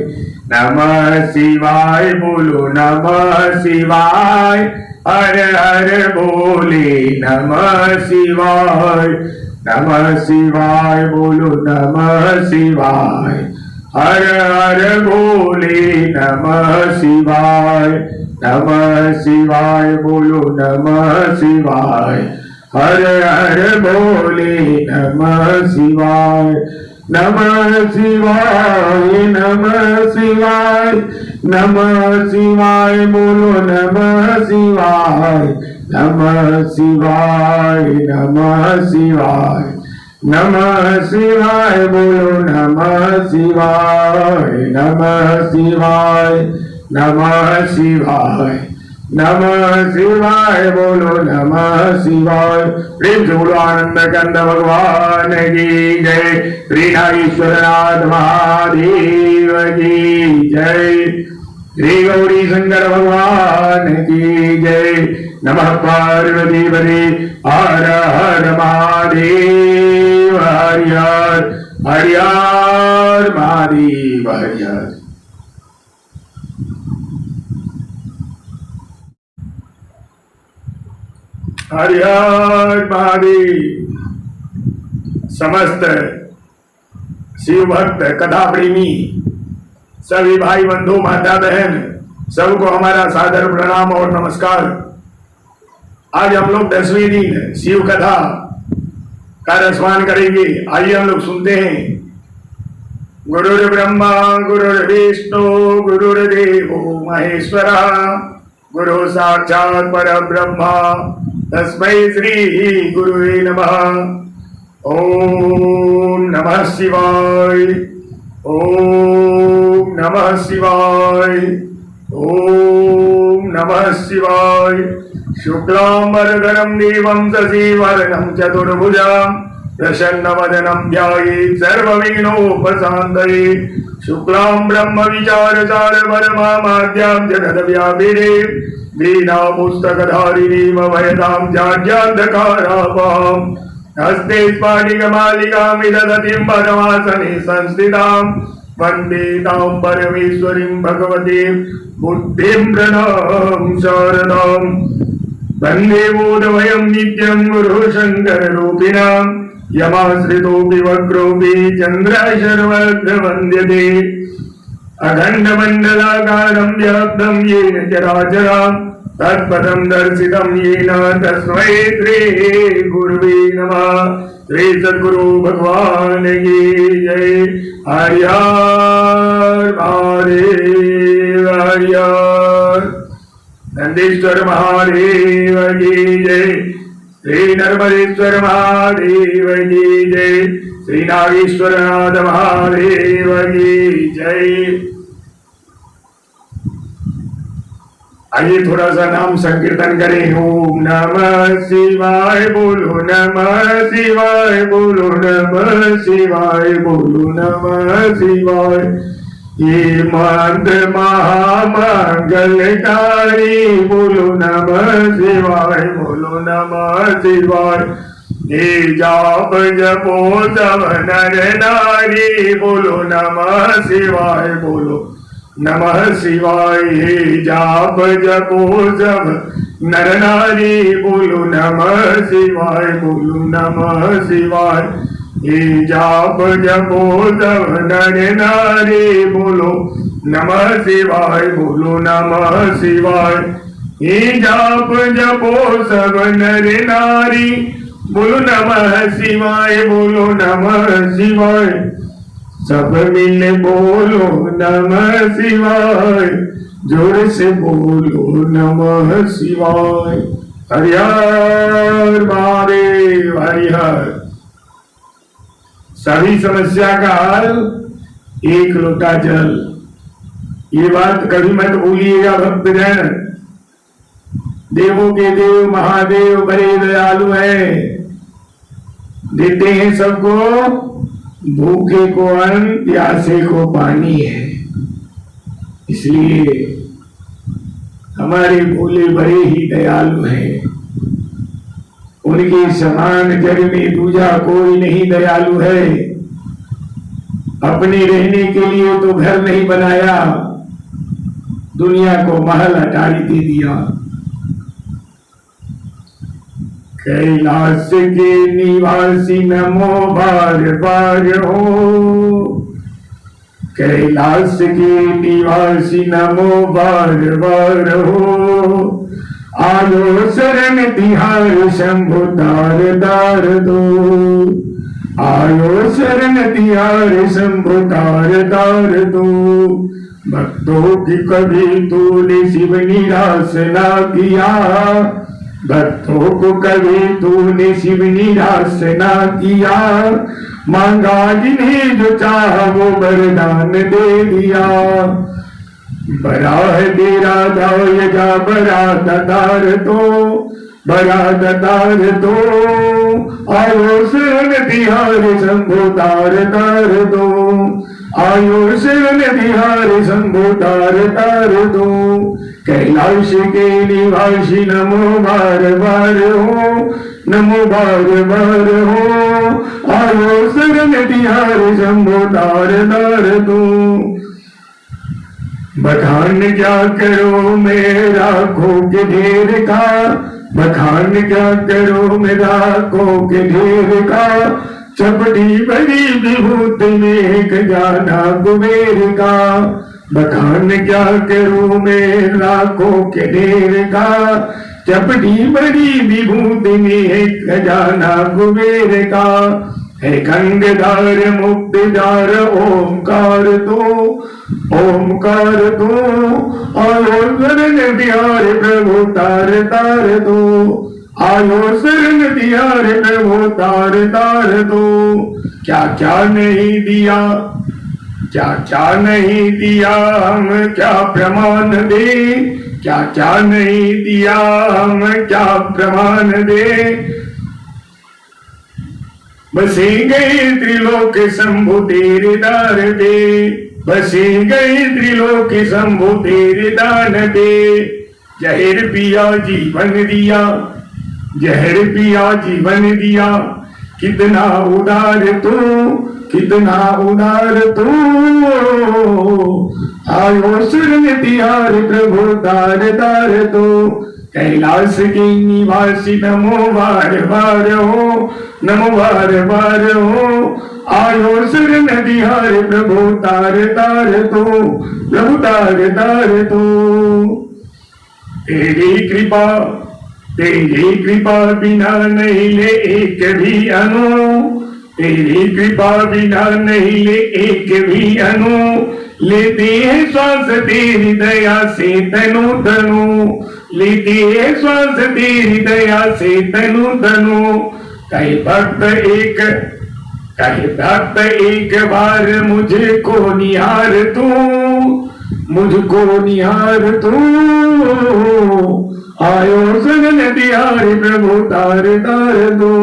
नमः शिवाय बोलो, नमः शिवाय, हर हर बोले नमः शिवाय, नमः शिवाय बोलो, नमः शिवाय, हर हर बोले नमः शिवाय, नमः शिवाय बोलो, नमः शिवाय, हर हर बोले नमः शिवाय, नमः शिवाय, नमः शिवाय, नमः शिवाय बोलो, नमः शिवाय, नमः शिवाय, नमः शिवाय, नमः शिवाय बोलो, नमः शिवाय, नमः शिवाय, नमः शिवाय, नमः शिवाय बोलो, नमः शिवाय। प्रेम से बोलो आनंद कंद भगवान की जय, श्री नागेश्वरनाथ महादेव की जय, श्री गौरी शंकर भगवान की जय। नमः पार्वती पते हर हर महादेव, हरि हर हरि हर महादेव, हरि हर। हरि हर महादेव। समस्त शिव भक्त कथा प्रेमी सभी भाई बंधु माता बहन सबको हमारा सादर प्रणाम और नमस्कार। आज हम लोग 10वें दिन शिव कथा का रसपान करेंगे। आइए हम लोग सुनते हैं। गुरुर् ब्रह्मा गुरुर्विष्णु गुरुर्देवो महेश्वरा, गुरु साक्षात् परब्रह्म तस्मै श्री गुरुवे नमः। ओम नमः शिवाय, ओम नमः शिवाय, ओम नमः शिवाय। शुक्लांबरधरं देवं शशिवर्णं चतुर्भुजं प्रसन्नवदनं ध्यायेत् सर्वविघ्नोपशान्तये। शुक्लां ब्रह्मविचारसार परमाद्यां जगद्व्यापिने वीणापुस्तकधारिणीं अभयदां जाड्यान्धकारापां हस्ते स्फाटिकमालिकां विदधतीं परमासने संस्थितां वन्दे तां परमेश्वरीं भगवतीं बुद्धिं प्रणं शारदाम्। वंदे बोधवयं नित्यं गुरु शंकर रूपिणां यमाश्रितोऽपि वक्रोऽपि चन्द्राशर्वत्र वन्द्यते अखण्डमण्डलाकारं व्याप्तं येन चराचरं तत्पदं दर्शितं येन तस्मै श्री गुरुवे नमः। श्री सद्गुरु भगवान की जय। हरि हर महादेव, हरि हर नंदीश्वर महादेव की जय। श्री नर्मदेश्वर महादेव की जय। श्री नागेश्वरनाथ महादेव की जय। आइए थोड़ा सा नाम संकीर्तन करें। ओम नमः शिवाय बोलो, नमः शिवाय बोलो, नमः शिवाय बोलो, नमः शिवाय। ये मंत्र महामंगलकारी बोलो नमः शिवाय, बोलो नमः शिवाय। ये जाप जपो सब नर नारी बोलो नमः शिवाय, बोलो नमः शिवाय। हे जाप जपो सब नर नारी बोलो नमः शिवाय, बोलो नमः शिवाय। हे जाप जपो सब नर नारी बोलो नमः शिवाय, बोलो नमः शिवाय। हे जाप जपो सब नर नारी बोलो नमः शिवाय, बोलो नमः शिवाय। सब मिल बोलो नमः शिवाय, जोर से बोलो नमः शिवाय। हरि हर महादेव, हरि हर। सभी समस्या का हल एक लोटा जल। ये बात कभी मत भूलिएगा भक्तजन। देवों के देव महादेव बड़े दयालु हैं, देते हैं सबको। भूखे को अन्न, प्यासे को पानी है। इसलिए हमारे भोले बड़े ही दयालु हैं। उनके समान जग में दूजा कोई नहीं दयालु है। अपने रहने के लिए तो घर नहीं बनाया, दुनिया को महल अटारी दे दिया। कैलाश के निवासी नमो बार बार हो, कैलाश के निवासी नमो बार बार हो। आयो शरण तिहार शंभु तार दार दो, आयो शरण तिहार शंभु तार दार दो। भक्तों की कभी तूने शिव निराश ना किया, भक्तों को कभी तूने शिव निराश ना किया। मांगा जिन्हें जो चाह वो वरदान दे दिया। बराह तेरा दायगा बरा दातार तो, बरा दातार तो। आयो शरण तिहार शंभु तार तार दो, आयो शरण तिहार शंभु तार तार दो। कैलाश के निवासी नमो बार बार हो, नमो बार बार हो। आयो शरण तिहार शंभु तार तार दो। बखान क्या करो मेरा खो के ढेर का, बखान क्या करो मेरा खो के ढेर का। चपटी बड़ी विभूत में खजाना कुबेर का। बखान क्या करूं मैं लाखों के ढेर का। चपटी बड़ी विभूत में खजाना कुबेर का। है गंगधार मुक्तिदार ओंकार दो, ओंकार दो। आयो शरण तिहार प्रभु तार तार दो, आयो शरण तिहार प्रभु तार तार दो। क्या क्या नहीं दिया, क्या क्या नहीं दिया हम क्या प्रमाण दे। क्या क्या नहीं दिया हम क्या प्रमाण दे। बसे गए त्रिलोक शंभु तेरे दार दे, बसे गए त्रिलोक शंभु तेरे दान दे। जहर पिया जीवन दिया, जहर पिया जीवन दिया। कितना उदार तू, कितना उदार तू। आयो सुर में तिहार प्रभु तार तार दो, कैलाश के निवासी नमो बार बार हो, नमो बार बार हो। आयो सुर नदी हार प्रभु तार तार दो, प्रभु तार तार दो। तेरी कृपा बिना नहीं ले एक भी अनु, तेरी कृपा बिना नहीं ले एक भी अनु, लेते हैं श्वास तेरी दया से तनु तनु, लेते हैं श्वास तेरी दया से तनु तनु। कई भक्त एक बार मुझको निहार तू, मुझको निहार तू। आयो सगन तिहार प्रभु तार तार दो,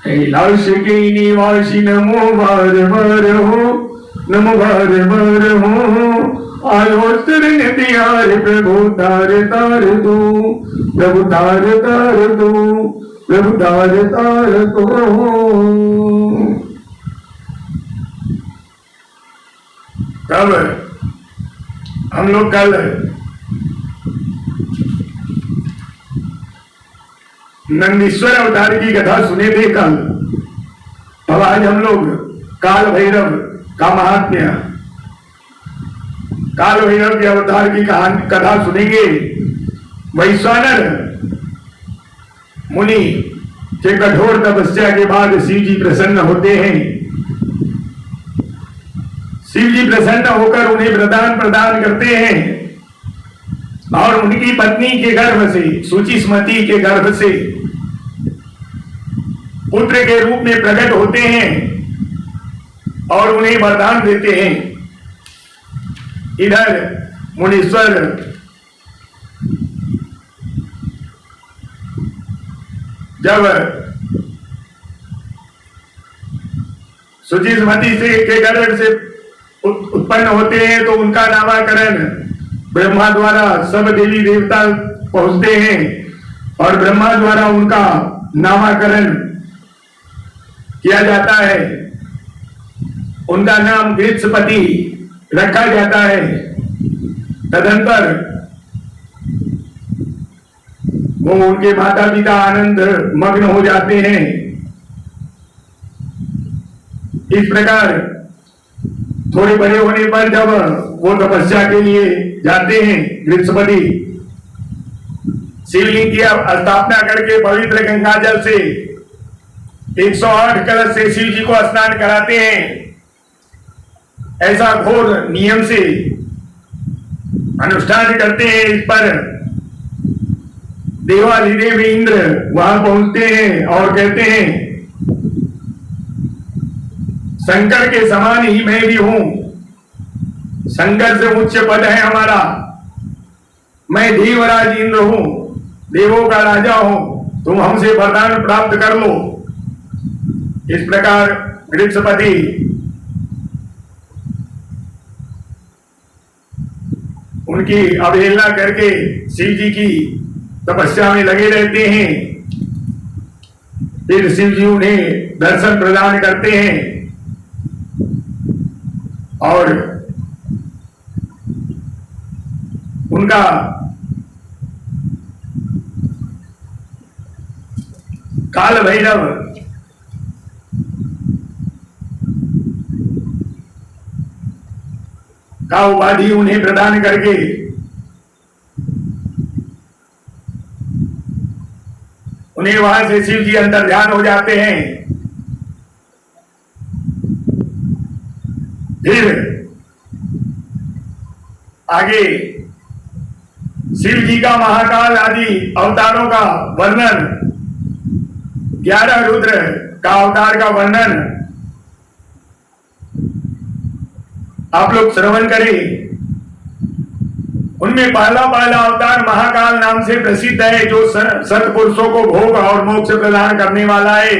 कैलाश के निवासी नमो बार बार हो, नमो बार बार हो। आयो सगन तिहार प्रभु तार तार दो, प्रभु तार तार दो, प्रभु तार तार दो। तब हम लोग कल नंदीश्वर अवतार की कथा सुने थे कल। अब आज हम लोग काल भैरव का महात्म्य, काल भैरव के अवतार की कथा सुनेंगे। वैश्वानर मुनि के कठोर तपस्या के बाद शिव जी प्रसन्न होते हैं। शिव जी प्रसन्न होकर उन्हें वरदान प्रदान करते हैं और उनकी पत्नी के गर्भ से, सुचिस्मति के गर्भ से पुत्र के रूप में प्रकट होते हैं और उन्हें वरदान देते हैं। इधर मुनीश्वर जब सुचिस्मति से के गर्भ से उत्पन्न होते हैं तो उनका नामकरण ब्रह्मा द्वारा सब देवी देवता पहुंचते हैं और ब्रह्मा द्वारा उनका नामकरण किया जाता है। उनका नाम वृक्षपति रखा जाता है। तदंतर वो उनके माता पिता आनंद मग्न हो जाते हैं। इस प्रकार थोड़े बड़े होने पर जब वो तपस्या के लिए जाते हैं, वृक्षपति शिवलिंग की स्थापना करके पवित्र गंगा जल से 108 कलश से शिव जी को स्नान कराते हैं। ऐसा घोर नियम से अनुष्ठान करते हैं। इस पर देवाधिदेव इंद्र वहां पहुंचते हैं और कहते हैं शंकर के समान ही मैं भी हूं, शंकर से उच्च पद है हमारा, मैं देवराज इंद्र हूं, देवों का राजा हूं, तुम हमसे वरदान प्राप्त कर लो। इस प्रकार वृक्षपति उनकी अवहेलना करके शिव जी की तपस्या में लगे रहते हैं। फिर शिव जी उन्हें दर्शन प्रदान करते हैं और उनका काल भैरव का उपाधि उन्हें प्रदान करके उन्हें वहां से शिव जी अंदर ध्यान हो जाते हैं। फिर आगे शिव जी का महाकाल आदि अवतारों का वर्णन, 11 रुद्र का अवतार का वर्णन आप लोग श्रवण करें। उनमें पहला अवतार महाकाल नाम से प्रसिद्ध है, जो सत्पुरुषों को भोग और मोक्ष प्रदान करने वाला है।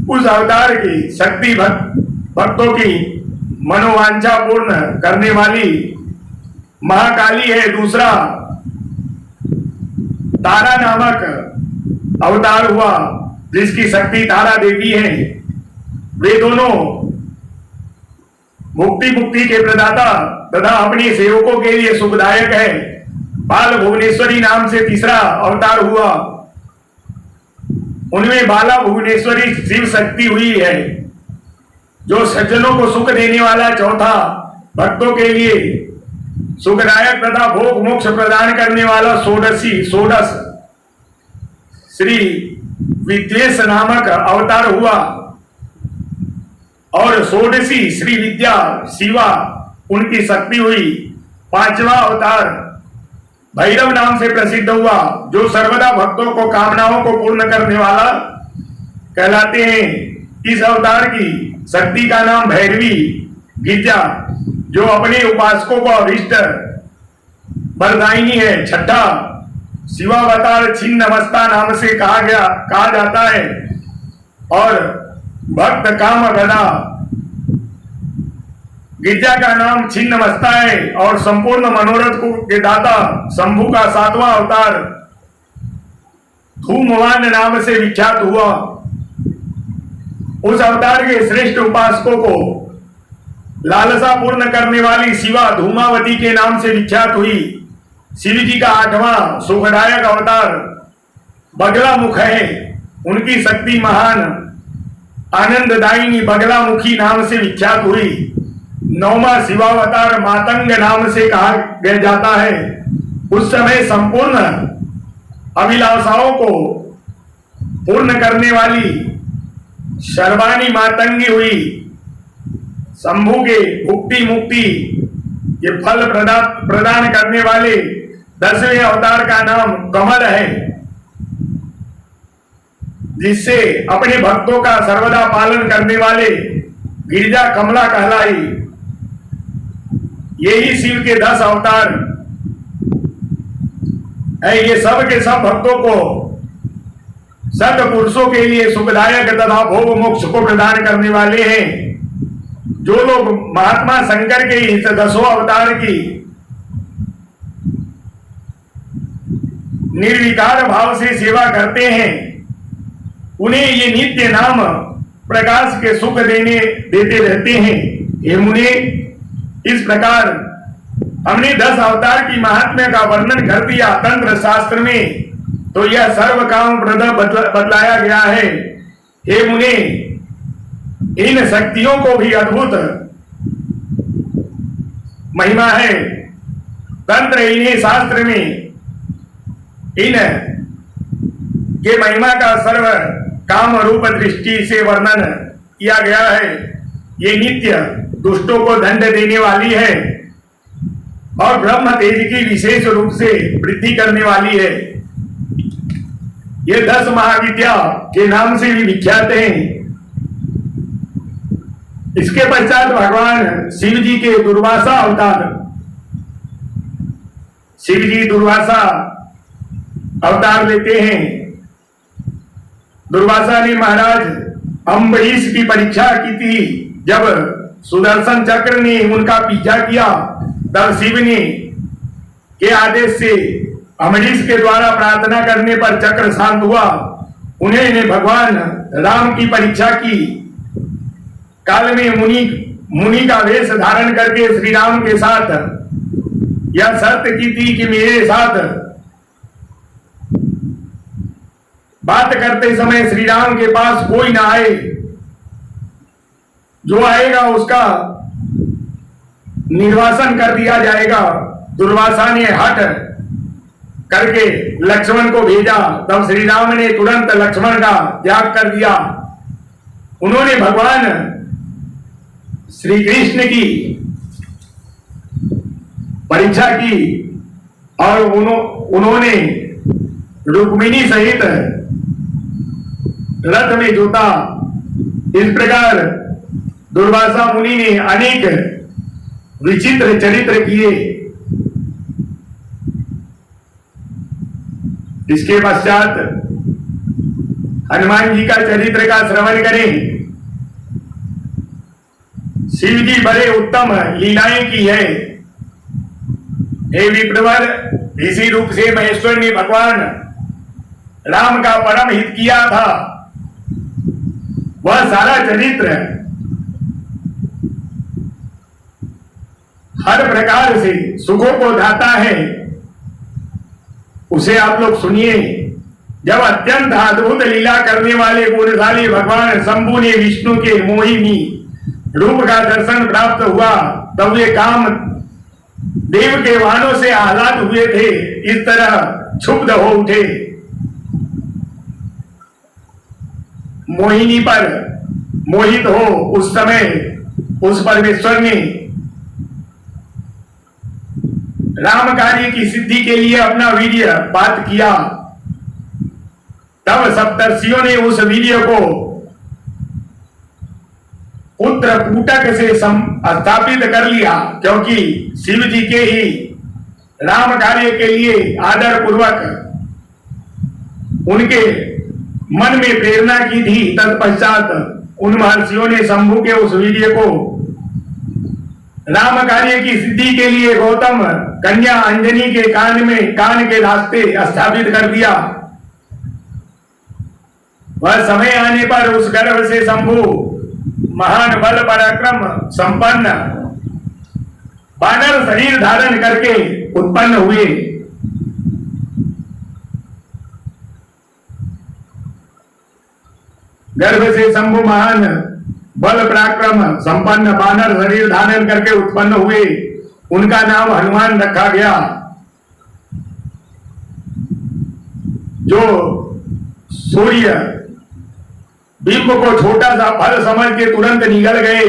उस अवतार की शक्ति भक्तों की मनोवांछा पूर्ण करने वाली महाकाली है। दूसरा तारा नामक अवतार हुआ, जिसकी शक्ति तारा देवी है। वे दोनों मुक्ति मुक्ति के प्रदाता तथा अपने सेवकों के लिए सुखदायक है। बाल भुवनेश्वरी नाम से तीसरा अवतार हुआ। उनमें बाला भुवनेश्वरी शिव शक्ति हुई है, जो सज्जनों को सुख देने वाला चौथा, भक्तों के लिए सुखदायक तथा भोग मोक्ष प्रदान करने वाला षोडश श्री विद्वेश नामक अवतार हुआ। और षोडशी श्री विद्या शिवा उनकी शक्ति हुई। पांचवा अवतार भैरव नाम से प्रसिद्ध हुआ, जो सर्वदा भक्तों को कामनाओं को पूर्ण करने वाला कहलाते हैं। इस अवतार की शक्ति का नाम भैरवी गिरजा, जो अपने उपासकों को अभीष्ट वरदायिनी है। छठा शिवावतार छिन्नमस्ता नाम से कहा जाता है और भक्त काम गदा गिरजा का नाम छिन्नमस्ता है और संपूर्ण मनोरथ के दाता शंभु का सातवां अवतार धूमवान नाम से विख्यात हुआ। उस अवतार के श्रेष्ठ उपासकों को लालसा पूर्ण करने वाली शिवा धूमावती के नाम से विख्यात हुई। शिव जी का आठवां सुखदायक अवतार बगला मुख है। उनकी शक्ति महान आनंददायिनी बगला मुखी नाम से विख्यात हुई। नौवां शिवावतार मातंग नाम से कहा जाता है। उस समय संपूर्ण अभिलाषाओं को पूर्ण करने वाली शर्वाणी मातंगी हुई। शंभु के भुक्ति मुक्ति ये फल प्रदान करने वाले 10वें अवतार का नाम कमल है, जिससे अपने भक्तों का सर्वदा पालन करने वाले गिरिजा कमला कहलाई। यही शिव के 10 अवतार है। ये सब के सब भक्तों को सत्पुरुषों के लिए सुखदायक तथा भोग मोक्ष को प्रदान करने वाले हैं। जो लोग महात्मा शंकर के इस 10 अवतार की निर्विकार भाव से सेवा करते हैं, उन्हें ये नित्य नाम प्रकाश के सुख देते रहते हैं। हे मुने, इस प्रकार हमने 10 अवतार की महात्म्य का वर्णन कर दिया। तंत्र शास्त्र में तो यह सर्व काम प्रद बतलाया गया है। हे मुने, इन शक्तियों को भी अद्भुत महिमा है। तंत्र इन्हें शास्त्र में इन के महिमा का सर्व काम रूप दृष्टि से वर्णन किया गया है। ये नित्य दुष्टों को दंड देने वाली है और ब्रह्म तेज की विशेष रूप से वृद्धि करने वाली है। ये 10 महाविद्या के नाम से भी विख्यात हैं। इसके पश्चात भगवान शिव जी के दुर्वासा अवतार, शिव जी दुर्वासा अवतार लेते हैं। दुर्वासा ने महाराज अम्बरीश की परीक्षा की थी। जब सुदर्शन चक्र ने उनका पीछा किया, तब शिव ने के आदेश से अम्बरीश के द्वारा प्रार्थना करने पर चक्र शांत हुआ। उन्होंने भगवान राम की परीक्षा की। काल में मुनि का वेश धारण करके श्री राम के साथ यह शर्त की थी कि मेरे साथ बात करते समय श्री राम के पास कोई ना आए। जो आएगा उसका निर्वासन कर दिया जाएगा। दुर्वासा ने हट करके लक्ष्मण को भेजा। तब श्री राम ने तुरंत लक्ष्मण का त्याग कर दिया। उन्होंने भगवान श्री कृष्ण की परीक्षा की और उन्होंने रुक्मिणी सहित रथ में जोता। इस प्रकार दुर्वासा मुनि ने अनेक विचित्र चरित्र किए। इसके पश्चात हनुमान जी का चरित्र का श्रवण करें। शिव जी बड़े उत्तम लीलाएं की है। हे विप्रवर, इसी रूप से महेश्वर ने भगवान राम का परम हित किया था। वह सारा चरित्र हर प्रकार से सुखों को दाता है, उसे आप लोग सुनिए। जब अत्यंत अद्भुत लीला करने वाले गुणशाली भगवान शंभु ने विष्णु के मोहिनी रूप का दर्शन प्राप्त हुआ, तब वे काम देव के वाहनों से आह्लाद हुए थे, इस तरह क्षुब्ध हो उठे। मोहिनी पर मोहित हो उस समय उस परमेश्वर ने राम कार्य की सिद्धि के लिए अपना वीर्य पात किया। तब सप्तर्षियों ने उस वीर्य को पुत्र कूटक से स्थापित कर लिया, क्योंकि शिव जी के ही राम कार्य के लिए आदर पूर्वक उनके मन में प्रेरणा की थी। तत्पश्चात उन महर्षियों ने शंभु के उस वीर्य को राम कार्य की सिद्धि के लिए गौतम कन्या अंजनी के कान के रास्ते स्थापित कर दिया। वह समय आने पर उस गर्भ से शंभु महान बल पराक्रम संपन्न वानर शरीर धारण करके उत्पन्न हुए। गर्भ से शंभु महान बल पराक्रम संपन्न वानर शरीर धारण करके उत्पन्न हुए। उनका नाम हनुमान रखा गया। जो सूर्य बिंब को छोटा सा फल समझ के तुरंत निकल गए,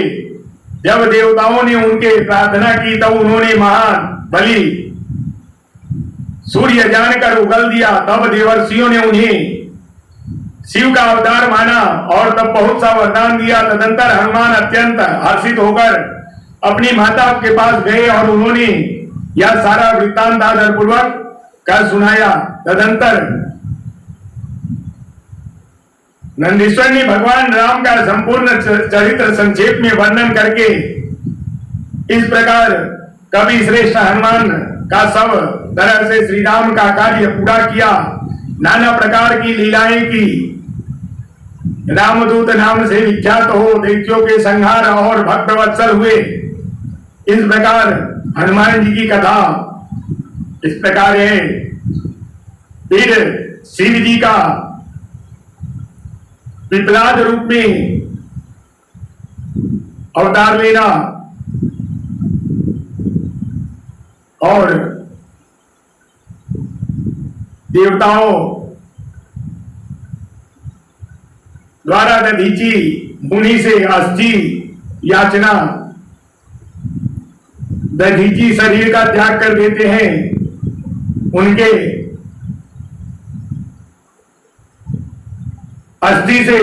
जब देवताओं ने उनके प्रार्थना की तब उन्होंने महान बलि सूर्य जानकर उगल दिया। तब देवर्षियों ने उन्हें शिव का अवतार माना और तब बहुत सा वरदान दिया। तदंतर हनुमान अत्यंत हर्षित होकर अपनी माता के पास गए और उन्होंने यह सारा वृत्तांत आदर पूर्वक कर सुनाया। तदंतर नंदीश्वर ने भगवान राम का संपूर्ण चरित्र संक्षेप में वर्णन करके इस प्रकार कवि श्रेष्ठ हनुमान का सब तरह से श्री राम का कार्य पूरा किया, नाना प्रकार की लीलाएं की। रामदूत नाम से विख्यात हो, दैत्यों के संहार और भक्त वत्सल हुए। इस प्रकार हनुमान जी की कथा इस प्रकार है। फिर शिव जी का पिपलाद रूप में अवतार लेना और देवताओं द्वारा दधीची मुनि से अस्थि याचना, दधीची शरीर का त्याग कर देते हैं। उनके अस्थि से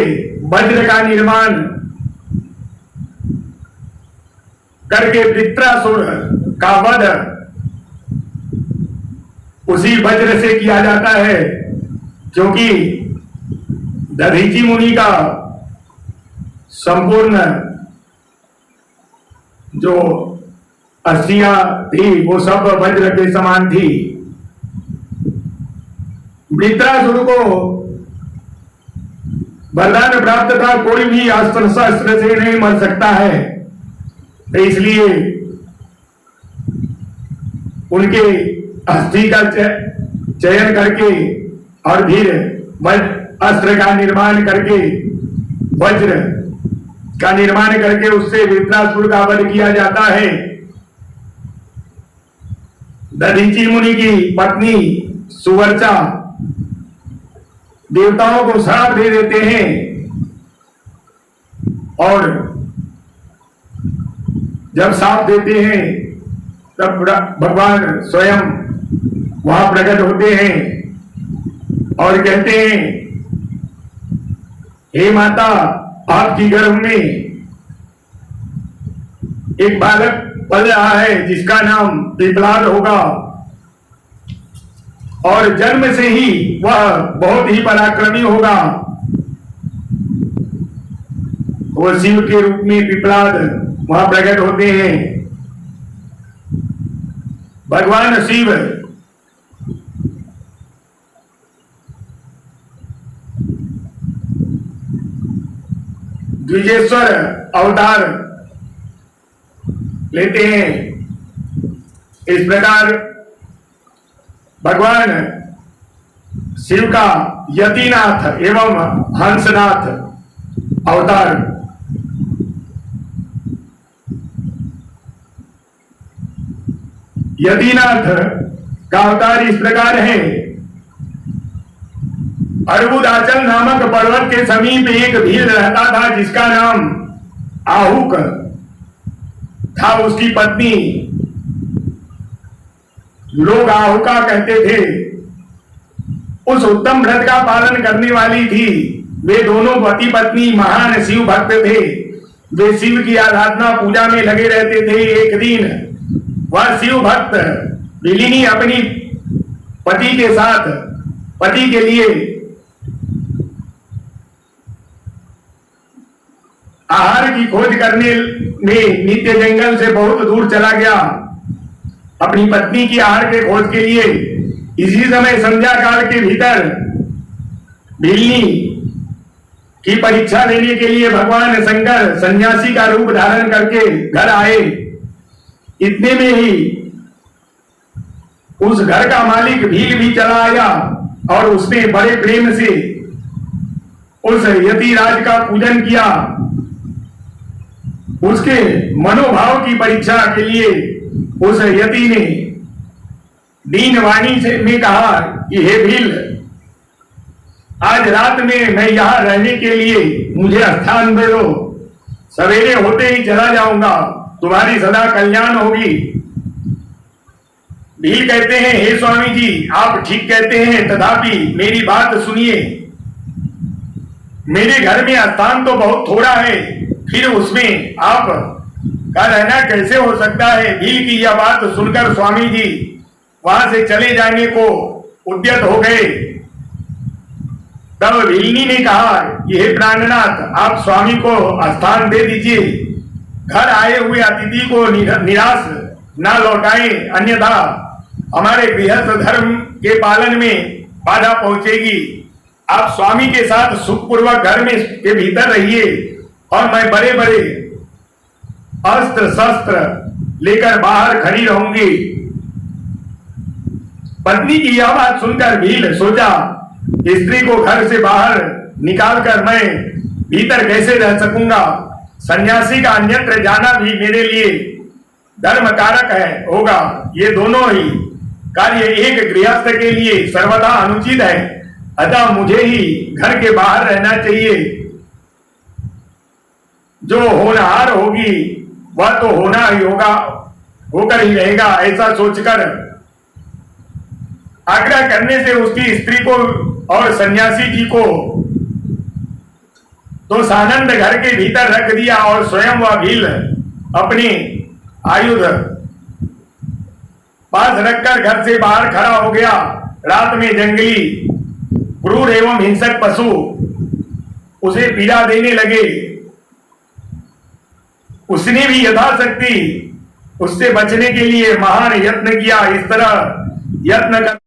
वज्र का निर्माण करके वृत्रासुर का वध उसी वज्र से किया जाता है, क्योंकि दधीची मुनि का संपूर्ण जो अस्थियां थी वो सब वज्र के समान थी। वृत्रासुर को वरदान प्राप्त था, कोई भी अस्त्र शस्त्र से नहीं मर सकता है, तो इसलिए उनके अस्थि का चयन करके और फिर अस्त्र का निर्माण करके वज्र का निर्माण करके उससे वृत्रासुर का वध किया जाता है। दधीची मुनि की पत्नी सुवर्चा देवताओं को श्राप दे देते हैं और जब श्राप देते हैं तब भगवान स्वयं वहां प्रकट होते हैं और कहते हैं, हे माता, आपकी गर्भ में एक बालक पल रहा है जिसका नाम पिपलाद होगा और जन्म से ही वह बहुत ही पराक्रमी होगा। वो शिव के रूप में पिपलाद वहां प्रकट होते हैं। भगवान शिव द्विजेश्वर अवतार लेते हैं इस प्रकार भगवान शिव का यतिनाथ एवं हंसनाथ अवतार यतिनाथ का अवतार इस प्रकार है। अर्बुदाचल नामक पर्वत के समीप एक भील रहता था जिसका नाम आहुक था। उसकी पत्नी लोग आहुका कहते थे, उस उत्तम व्रत का पालन करने वाली थी। वे दोनों पति पत्नी महान शिव भक्त थे। वे शिव की आराधना पूजा में लगे रहते थे। एक दिन वह शिव भक्त बिलिनी अपनी पति के साथ पति के लिए आहार की खोज करने में नित्य जंगल से बहुत दूर चला गया अपनी पत्नी की आहार के खोज के लिए। इसी समय संध्या काल के भीतर बिल्ली की परीक्षा लेने के लिए भगवान शंकर सन्यासी का रूप धारण करके घर आए। इतने में ही उस घर का मालिक भील भी चला आया और उसने बड़े प्रेम से उस यतिराज का पूजन किया। उसके मनोभाव की परीक्षा के लिए उस यति ने दीन वाणी से में कहा कि हे भील, आज रात में मैं यहां रहने के लिए मुझे स्थान दे दो। सवेरे होते ही चला जाऊंगा, तुम्हारी सदा कल्याण होगी। भील कहते हैं, हे स्वामी जी, आप ठीक कहते हैं, तथापि मेरी बात सुनिए। मेरे घर में स्थान तो बहुत थोड़ा है, फिर उसमें आप का रहना कैसे हो सकता है। भील की यह बात सुनकर स्वामी जी वहां से चले जाने को उद्यत हो गए। तब भीलनी ने कहा कि हे प्राणनाथ, आप स्वामी को स्थान दे दीजिए। घर आए हुए अतिथि को निराश न लौटाएं, अन्यथा हमारे गृहस्थ धर्म के पालन में बाधा पहुंचेगी। आप स्वामी के साथ सुखपूर्वक घर में के भीतर रहिए और मैं बड़े बड़े अस्त्र शस्त्र लेकर बाहर खड़ी रहूंगी। पत्नी की यह बात सुनकर भील सोचा, स्त्री को घर से बाहर निकालकर मैं भीतर कैसे रह सकूंगा। सन्यासी का अन्यत्र जाना भी मेरे लिए धर्म कारक है होगा। ये दोनों ही कार्य एक गृहस्थ के लिए सर्वथा अनुचित है, अतः मुझे ही घर के बाहर रहना चाहिए। जो होनहार होगी वह तो होना ही होगा, होकर ही रहेगा। ऐसा सोचकर आग्रह करने से उसकी स्त्री को और सन्यासी जी को तो सानंद घर के भीतर रख दिया और स्वयं वह भील अपने आयुध पास रखकर घर से बाहर खड़ा हो गया। रात में जंगली क्रूर एवं हिंसक पशु उसे पीड़ा देने लगे। उसने भी यथाशक्ति उससे बचने के लिए महान यत्न किया। इस तरह यत्न कर